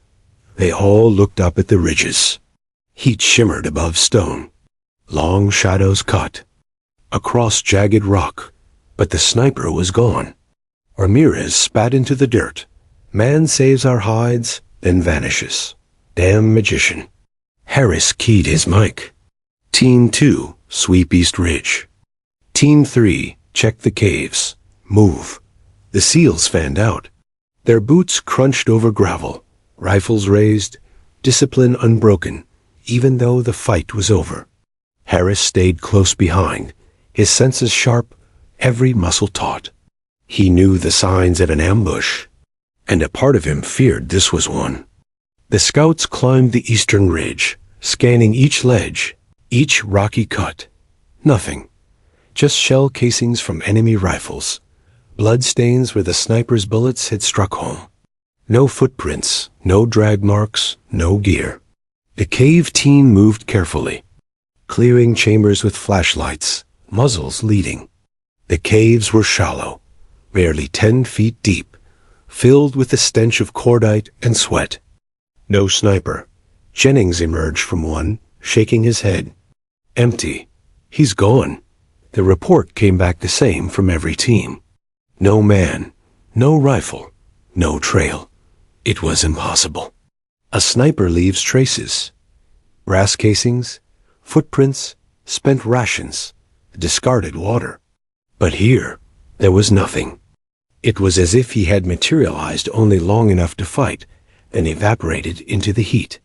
They all looked up at the ridges. Heat shimmered above stone. Long shadows cut across jagged rock, but the sniper was gone. Ramirez spat into the dirt. Man saves our hides, then vanishes. Damn magician. Harris keyed his mic. Team 2, sweep East Ridge. Team 3, check the caves. Move. The SEALs fanned out. Their boots crunched over gravel, rifles raised, discipline unbroken, even though the fight was over. Harris stayed close behind, his senses sharp, every muscle taut. He knew the signs of an ambush, and a part of him feared this was one. The scouts climbed the eastern ridge, scanning each ledge, each rocky cut. Nothing. Just shell casings from enemy rifles. Blood stains where the sniper's bullets had struck home. No footprints, no drag marks, no gear. The cave team moved carefully, clearing chambers with flashlights, muzzles leading. The caves were shallow, barely 10 feet deep, filled with the stench of cordite and sweat. No sniper. Jennings emerged from one, shaking his head. Empty. He's gone. The report came back the same from every team. No man, no rifle, no trail. It was impossible. A sniper leaves traces. Brass casings, footprints, spent rations, discarded water. But here, there was nothing. It was as if he had materialized only long enough to fight, then evaporated into the heat.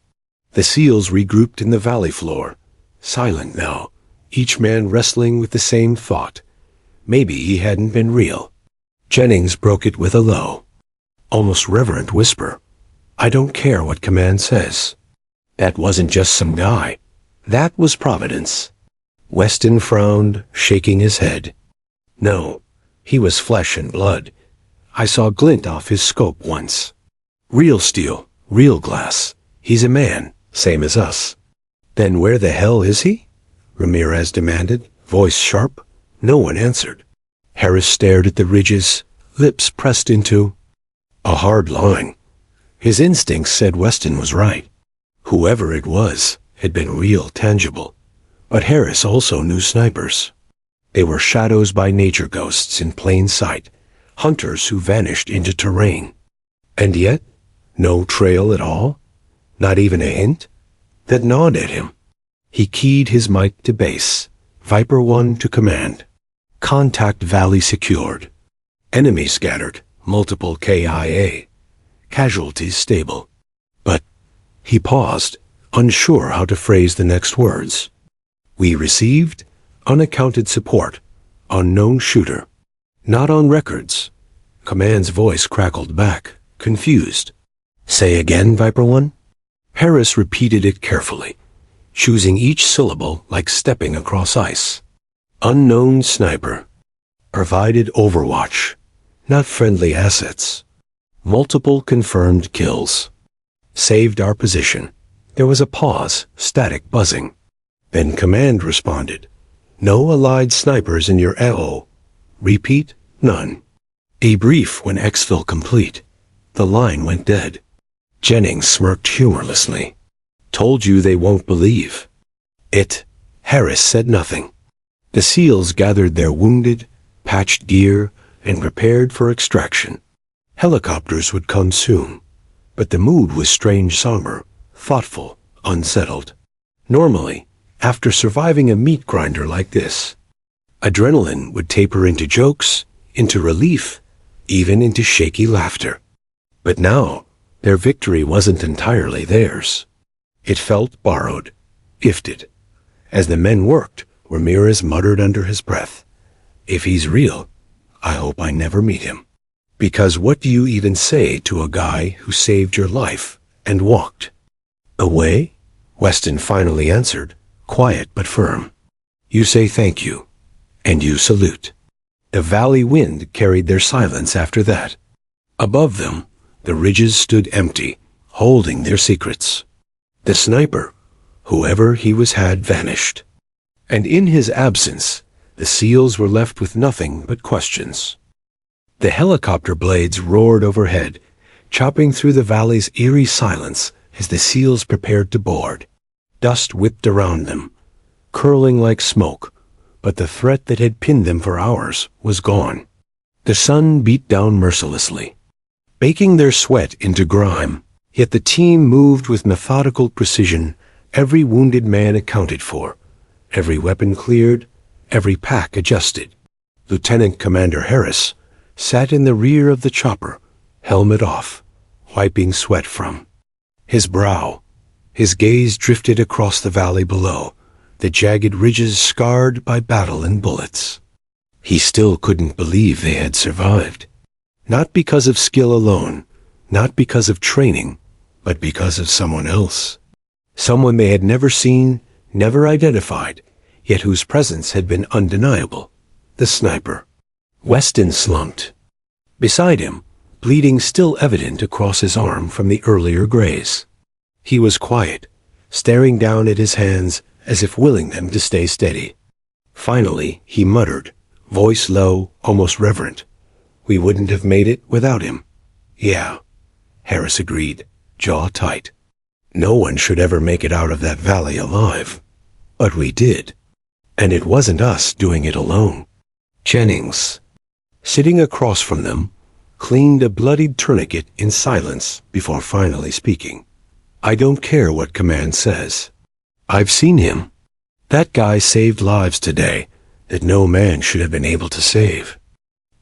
The SEALs regrouped in the valley floor, silent now, each man wrestling with the same thought. Maybe he hadn't been real. Jennings broke it with a low, almost reverent whisper. I don't care what command says. That wasn't just some guy. That was Providence. Weston frowned, shaking his head. No, he was flesh and blood. I saw glint off his scope once. Real steel, real glass. He's a man, same as us. Then where the hell is he? Ramirez demanded, voice sharp. No one answered. Harris stared at the ridges, lips pressed into a hard line. His instincts said Weston was right. Whoever it was had been real tangible. But Harris also knew snipers. They were shadows by nature, ghosts in plain sight, hunters who vanished into terrain. And yet, no trail at all? Not even a hint? That gnawed at him. He keyed his mic to base, Viper 1 to command. Contact valley secured. Enemy scattered, multiple KIA. Casualties stable. But he paused, unsure how to phrase the next words. We received unaccounted support, unknown shooter. Not on records. Command's voice crackled back, confused. Say again, Viper 1? Harris repeated it carefully, choosing each syllable like stepping across ice. Unknown sniper. Provided overwatch. Not friendly assets. Multiple confirmed kills. Saved our position. There was a pause, static buzzing. Then command responded. No allied snipers in your AO. Repeat, none. Debrief when exfil complete. The line went dead. Jennings smirked humorlessly. Told you they won't believe. It. Harris said nothing. The SEALs gathered their wounded, patched gear, and prepared for extraction. Helicopters would come soon, but the mood was strange, somber, thoughtful, unsettled. Normally, after surviving a meat grinder like this, adrenaline would taper into jokes, into relief, even into shaky laughter. But now, their victory wasn't entirely theirs. It felt borrowed, gifted. As the men worked, Ramirez muttered under his breath, "If he's real, I hope I never meet him." Because what do you even say to a guy who saved your life and walked away? Weston finally answered, quiet but firm. You say thank you, and you salute. The valley wind carried their silence after that. Above them, the ridges stood empty, holding their secrets. The sniper, whoever he was, had vanished. And in his absence, the SEALs were left with nothing but questions. The helicopter blades roared overhead, chopping through the valley's eerie silence as the SEALs prepared to board. Dust whipped around them, curling like smoke, but the threat that had pinned them for hours was gone. The sun beat down mercilessly, baking their sweat into grime, yet the team moved with methodical precision, every wounded man accounted for, every weapon cleared, every pack adjusted. Lieutenant Commander Harris sat in the rear of the chopper, helmet off, wiping sweat from his brow. His gaze drifted across the valley below, the jagged ridges scarred by battle and bullets. He still couldn't believe they had survived. Not because of skill alone, not because of training, but because of someone else. Someone they had never seen, never identified, yet whose presence had been undeniable. The sniper. Weston slumped. Beside him, bleeding still evident across his arm from the earlier graze. He was quiet, staring down at his hands as if willing them to stay steady. Finally, he muttered, voice low, almost reverent, "We wouldn't have made it without him." "Yeah," Harris agreed, jaw tight. "No one should ever make it out of that valley alive. But we did. And it wasn't us doing it alone." Jennings, sitting across from them, cleaned a bloodied tourniquet in silence before finally speaking. "I don't care what command says. I've seen him. That guy saved lives today that no man should have been able to save.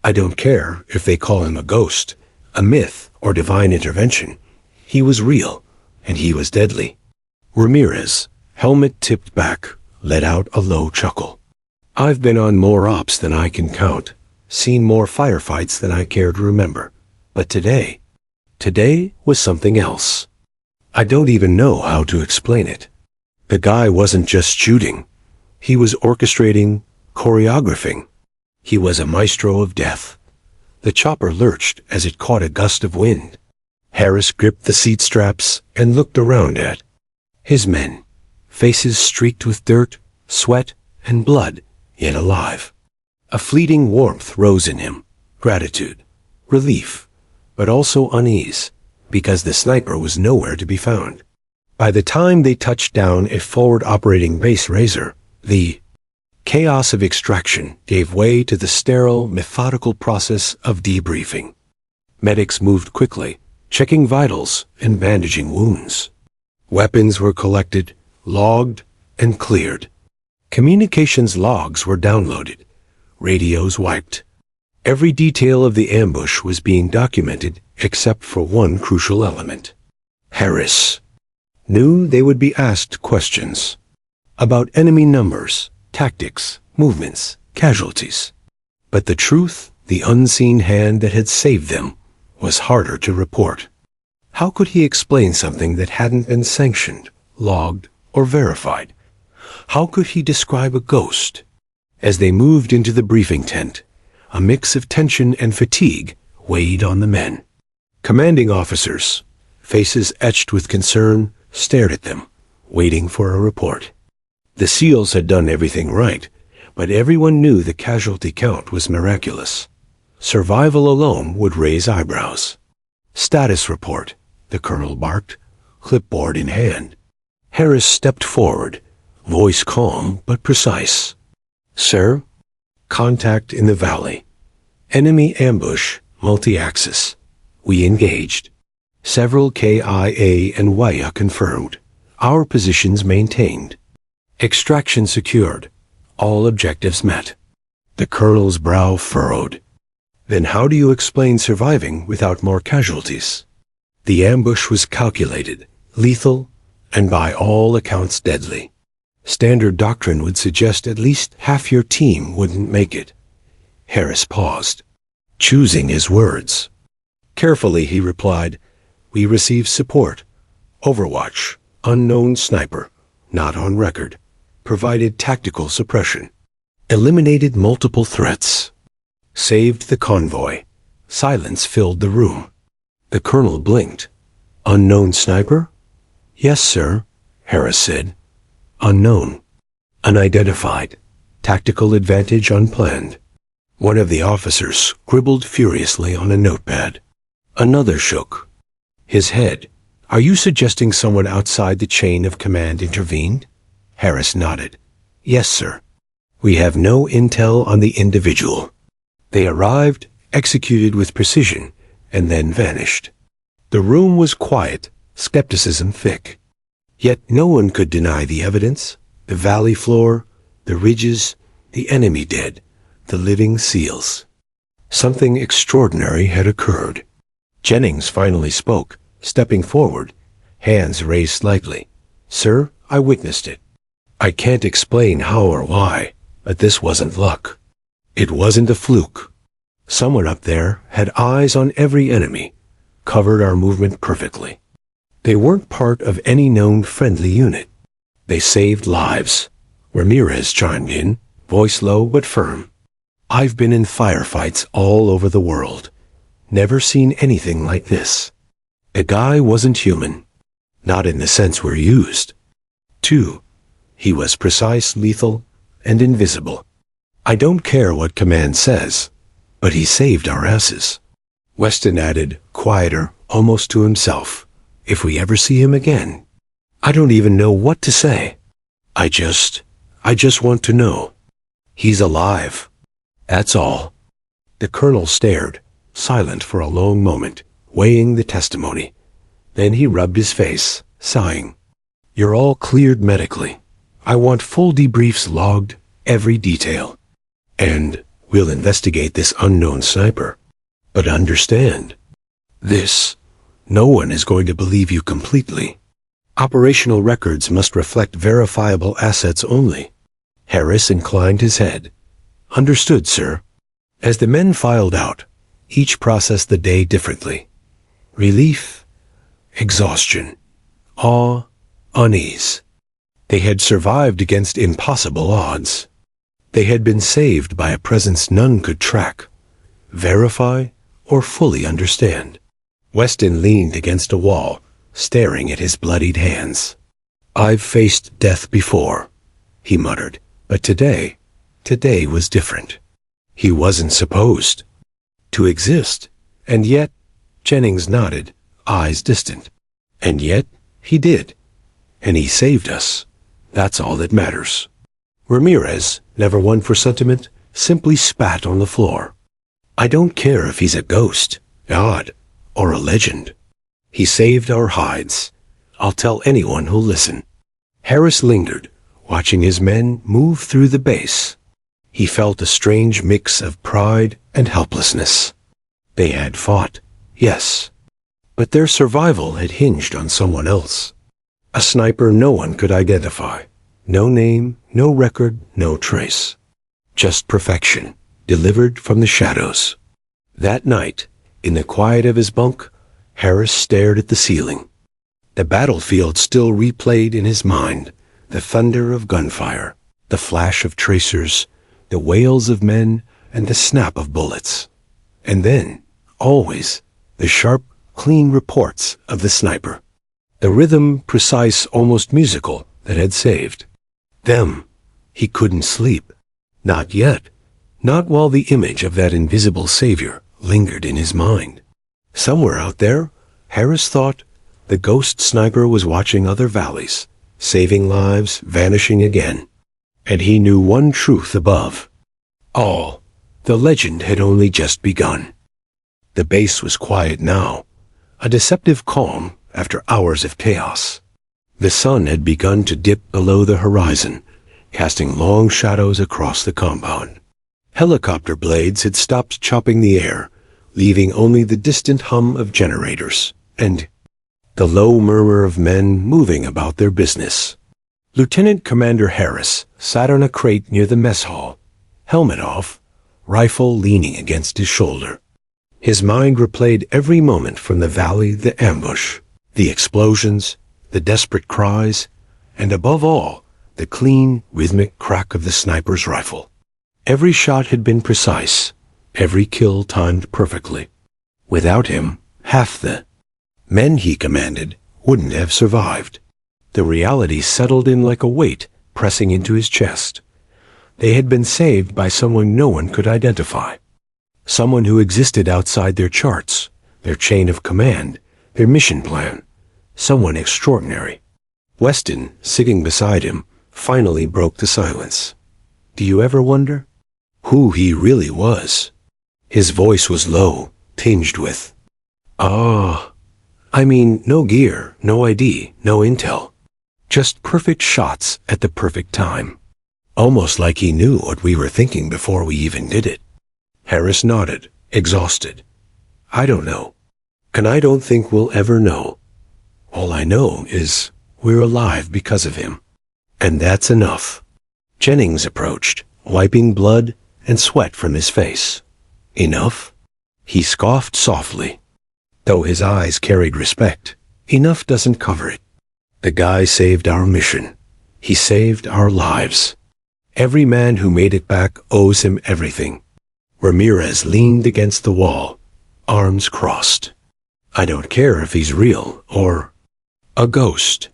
I don't care if they call him a ghost, a myth, or divine intervention. He was real, and he was deadly." Ramirez, helmet tipped back, let out a low chuckle. "I've been on more ops than I can count, seen more firefights than I care to remember. But today was something else. I don't even know how to explain it. The guy wasn't just shooting. He was orchestrating, choreographing. He was a maestro of death." The chopper lurched as it caught a gust of wind. Harris gripped the seat straps and looked around at his men, faces streaked with dirt, sweat, and blood, yet alive. A fleeting warmth rose in him, gratitude, relief, but also unease, because the sniper was nowhere to be found. By the time they touched down at forward operating base Razor, the chaos of extraction gave way to the sterile, methodical process of debriefing. Medics moved quickly, checking vitals and bandaging wounds. Weapons were collected, logged, and cleared. Communications logs were downloaded, radios wiped. Every detail of the ambush was being documented except for one crucial element. Harris knew they would be asked questions about enemy numbers, tactics, movements, casualties. But the truth, the unseen hand that had saved them, was harder to report. How could he explain something that hadn't been sanctioned, logged, or verified? How could he describe a ghost? As they moved into the briefing tent, a mix of tension and fatigue weighed on the men. Commanding officers, faces etched with concern, stared at them, waiting for a report. The SEALs had done everything right, but everyone knew the casualty count was miraculous. Survival alone would raise eyebrows. Status report, the colonel barked, clipboard in hand. Harris stepped forward, voice calm but precise. Sir, contact in the valley. Enemy ambush, multi-axis. We engaged. Several KIA and WIA confirmed. Our positions maintained. Extraction secured. All objectives met. The colonel's brow furrowed. Then how do you explain surviving without more casualties? The ambush was calculated, lethal, and by all accounts deadly. Standard doctrine would suggest at least half your team wouldn't make it. Harris paused, choosing his words. Carefully, he replied, We received support. Overwatch, unknown sniper, not on record. Provided tactical suppression. Eliminated multiple threats. Saved the convoy. Silence filled the room. The colonel blinked. Unknown sniper? Yes, sir, Harris said. Unknown. Unidentified. Tactical advantage unplanned. One of the officers scribbled furiously on a notepad. Another shook. His head. Are you suggesting someone outside the chain of command intervened? Harris nodded. Yes, sir. We have no intel on the individual. They arrived, executed with precision, and then vanished. The room was quiet, skepticism thick. Yet no one could deny the evidence, the valley floor, the ridges, the enemy dead, the living seals. Something extraordinary had occurred. Jennings finally spoke, stepping forward, hands raised slightly. Sir, I witnessed it. I can't explain how or why, but this wasn't luck. It wasn't a fluke. Someone up there had eyes on every enemy, covered our movement perfectly. They weren't part of any known friendly unit. They saved lives. Ramirez chimed in, voice low but firm. I've been in firefights all over the world. Never seen anything like this. The guy wasn't human. Not in the sense we're used. 2. He was precise, lethal, and invisible. I don't care what command says, but he saved our asses. Weston added, quieter, almost to himself. If we ever see him again, I don't even know what to say. I just want to know. He's alive. That's all. The colonel stared, silent for a long moment, weighing the testimony. Then he rubbed his face, sighing. You're all cleared medically. I want full debriefs logged, every detail. And we'll investigate this unknown sniper. But understand, no one is going to believe you completely. Operational records must reflect verifiable assets only. Harris inclined his head. Understood, sir. As the men filed out, each processed the day differently. Relief, exhaustion, awe, unease. They had survived against impossible odds. They had been saved by a presence none could track, verify, or fully understand. Weston leaned against a wall, staring at his bloodied hands. I've faced death before, he muttered, but today was different. He wasn't supposed to exist, and yet, Jennings nodded, eyes distant. And yet, he did, and he saved us. That's all that matters. Ramirez, never one for sentiment, simply spat on the floor. I don't care if he's a ghost, god, or a legend. He saved our hides. I'll tell anyone who'll listen. Harris lingered, watching his men move through the base. He felt a strange mix of pride and helplessness. They had fought, yes, but their survival had hinged on someone else. A sniper no one could identify. No name, no record, no trace. Just perfection, delivered from the shadows. That night, in the quiet of his bunk, Harris stared at the ceiling. The battlefield still replayed in his mind, the thunder of gunfire, the flash of tracers, the wails of men, and the snap of bullets. And then, always, the sharp, clean reports of the sniper. The rhythm, precise, almost musical, that had saved them. He couldn't sleep. Not yet. Not while the image of that invisible savior lingered in his mind. Somewhere out there, Harris thought, The ghost sniper was watching other valleys, saving lives, vanishing again. And he knew one truth above all. The legend had only just begun. The base was quiet now, a deceptive calm after hours of chaos. The sun had begun to dip below the horizon, casting long shadows across the compound. Helicopter blades had stopped chopping the air, leaving only the distant hum of generators, and the low murmur of men moving about their business. Lieutenant Commander Harris sat on a crate near the mess hall, helmet off, rifle leaning against his shoulder. His mind replayed every moment from the valley, the ambush, the explosions, the desperate cries, and above all, the clean, rhythmic crack of the sniper's rifle. Every shot had been precise, every kill timed perfectly. Without him, half the men he commanded wouldn't have survived. The reality settled in like a weight pressing into his chest. They had been saved by someone no one could identify. Someone who existed outside their charts, their chain of command, their mission plan. Someone extraordinary. Weston, sitting beside him, finally broke the silence. Do you ever wonder who he really was? His voice was low, tinged with, I mean, no gear, no ID, no intel. Just perfect shots at the perfect time. Almost like he knew what we were thinking before we even did it. Harris nodded, exhausted. I don't know. And I don't think we'll ever know. All I know is we're alive because of him. And that's enough. Jennings approached, wiping blood and sweat from his face. Enough? He scoffed softly. Though his eyes carried respect, enough doesn't cover it. The guy saved our mission. He saved our lives. Every man who made it back owes him everything. Ramirez leaned against the wall, arms crossed. I don't care if he's real or a ghost.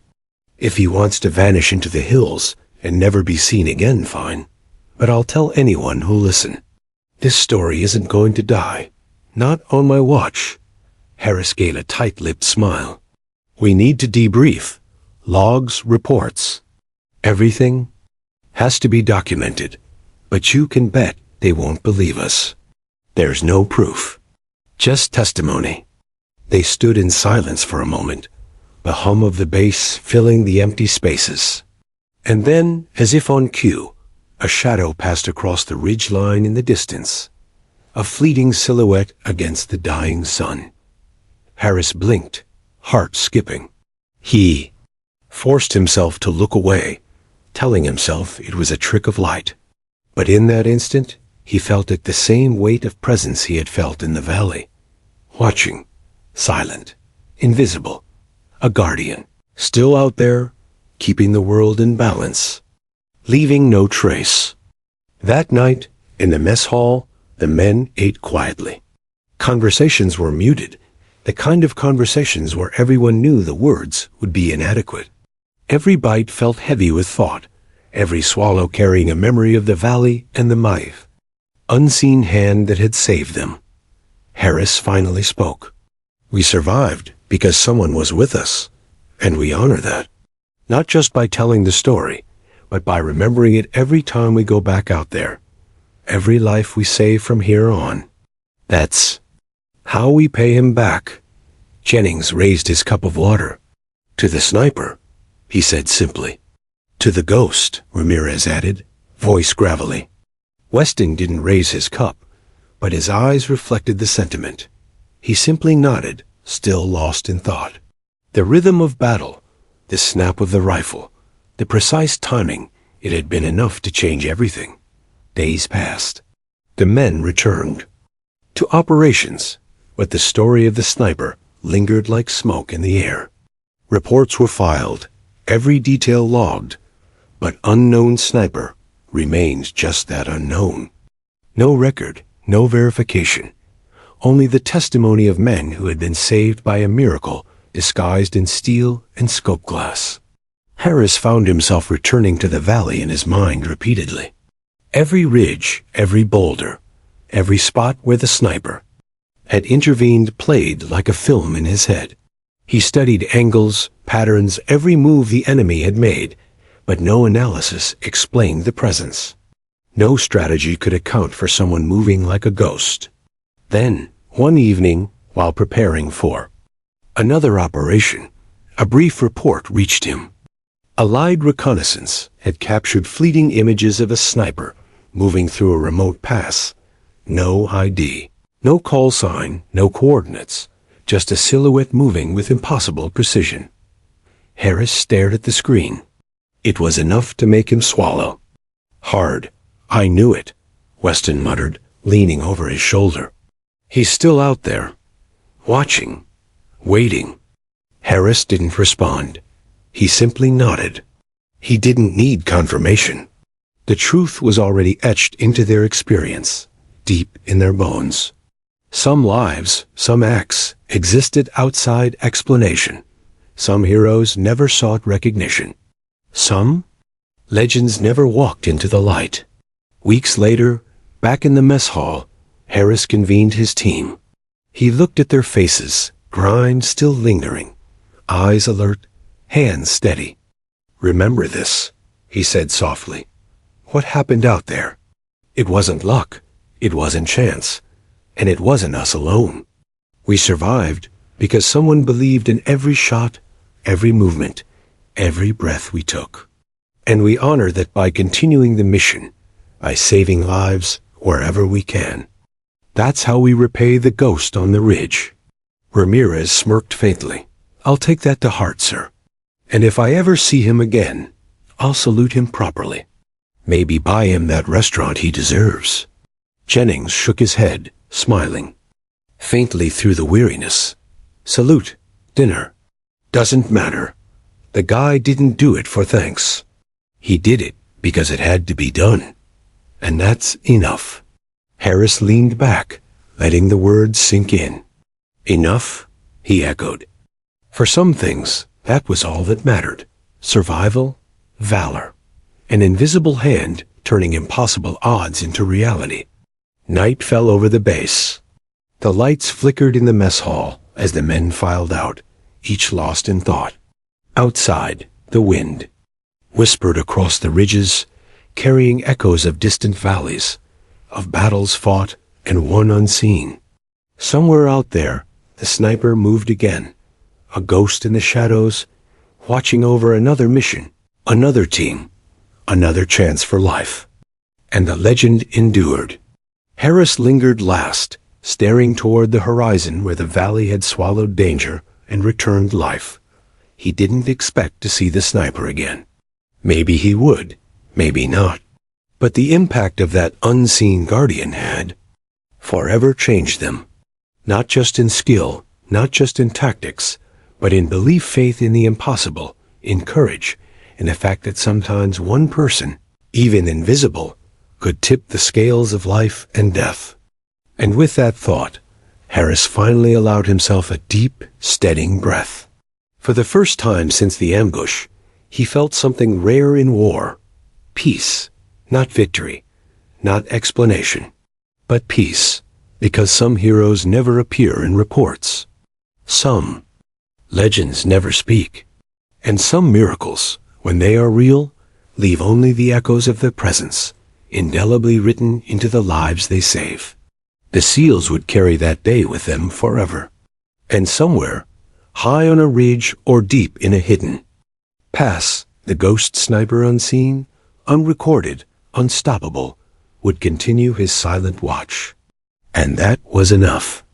If he wants to vanish into the hills and never be seen again, fine. But I'll tell anyone who'll listen. This story isn't going to die. Not on my watch. Harris gave a tight-lipped smile. We need to debrief. Logs, reports. Everything has to be documented. But you can bet they won't believe us. There's no proof. Just testimony. They stood in silence for a moment, the hum of the bass filling the empty spaces. And then, as if on cue, a shadow passed across the ridge line in the distance, a fleeting silhouette against the dying sun. Harris blinked, heart skipping. He forced himself to look away, telling himself it was a trick of light. But in that instant, he felt it the same weight of presence he had felt in the valley. Watching, silent, invisible, a guardian, still out there, keeping the world in balance, leaving no trace. That night, in the mess hall, the men ate quietly. Conversations were muted, the kind of conversations where everyone knew the words would be inadequate. Every bite felt heavy with thought, every swallow carrying a memory of the valley and the knife, unseen hand that had saved them. Harris finally spoke. We survived because someone was with us, and we honor that. Not just by telling the story, but by remembering it every time we go back out there. Every life we save from here on. That's how we pay him back. Jennings raised his cup of water. To the sniper, he said simply. To the ghost, Ramirez added, voice gravelly. Weston didn't raise his cup, but his eyes reflected the sentiment. He simply nodded, still lost in thought. The rhythm of battle, the snap of the rifle, the precise timing, it had been enough to change everything. Days passed. The men returned to operations, but the story of the sniper lingered like smoke in the air. Reports were filed, every detail logged, but unknown sniper remained just that unknown. No record, no verification, only the testimony of men who had been saved by a miracle disguised in steel and scope glass. Harris found himself returning to the valley in his mind repeatedly. Every ridge, every boulder, every spot where the sniper had intervened played like a film in his head. He studied angles, patterns, every move the enemy had made, but no analysis explained the presence. No strategy could account for someone moving like a ghost. Then, one evening, while preparing for another operation, a brief report reached him. Allied reconnaissance had captured fleeting images of a sniper moving through a remote pass. No ID, no call sign, no coordinates, just a silhouette moving with impossible precision. Harris stared at the screen. It was enough to make him swallow. Hard. I knew it, Weston muttered, leaning over his shoulder. He's still out there, watching, waiting. Harris didn't respond. He simply nodded. He didn't need confirmation. The truth was already etched into their experience, deep in their bones. Some lives, some acts, existed outside explanation. Some heroes never sought recognition. Some legends never walked into the light. Weeks later, back in the mess hall, Harris convened his team. He looked at their faces, grind still lingering, eyes alert, hands steady. "Remember this," he said softly. "What happened out there? It wasn't luck, it wasn't chance, and it wasn't us alone. We survived because someone believed in every shot, every movement, every breath we took. And we honor that by continuing the mission, by saving lives wherever we can. That's how we repay the ghost on the ridge." Ramirez smirked faintly. "I'll take that to heart, sir. And if I ever see him again, I'll salute him properly. Maybe buy him that restaurant he deserves." Jennings shook his head, smiling faintly through the weariness. "Salute, dinner, doesn't matter. The guy didn't do it for thanks. He did it because it had to be done. And that's enough." Harris leaned back, letting the words sink in. "Enough?" he echoed. For some things, that was all that mattered. Survival, valor, an invisible hand turning impossible odds into reality. Night fell over the base. The lights flickered in the mess hall as the men filed out, each lost in thought. Outside, the wind whispered across the ridges, carrying echoes of distant valleys, of battles fought and won unseen. Somewhere out there, the sniper moved again, a ghost in the shadows, watching over another mission, another team, another chance for life. And the legend endured. Harris lingered last, staring toward the horizon where the valley had swallowed danger and returned life. He didn't expect to see the sniper again. Maybe he would, maybe not. But the impact of that unseen guardian had forever changed them. Not just in skill, not just in tactics, but in belief, faith in the impossible, in courage, in the fact that sometimes one person, even invisible, could tip the scales of life and death. And with that thought, Harris finally allowed himself a deep, steadying breath. For the first time since the ambush, he felt something rare in war. Peace, not victory, not explanation, but peace, because some heroes never appear in reports. Some legends never speak. And some miracles, when they are real, leave only the echoes of their presence, indelibly written into the lives they save. The SEALs would carry that day with them forever. And somewhere, high on a ridge or deep in a hidden pass, the ghost sniper unseen, unrecorded, unstoppable, would continue his silent watch. And that was enough.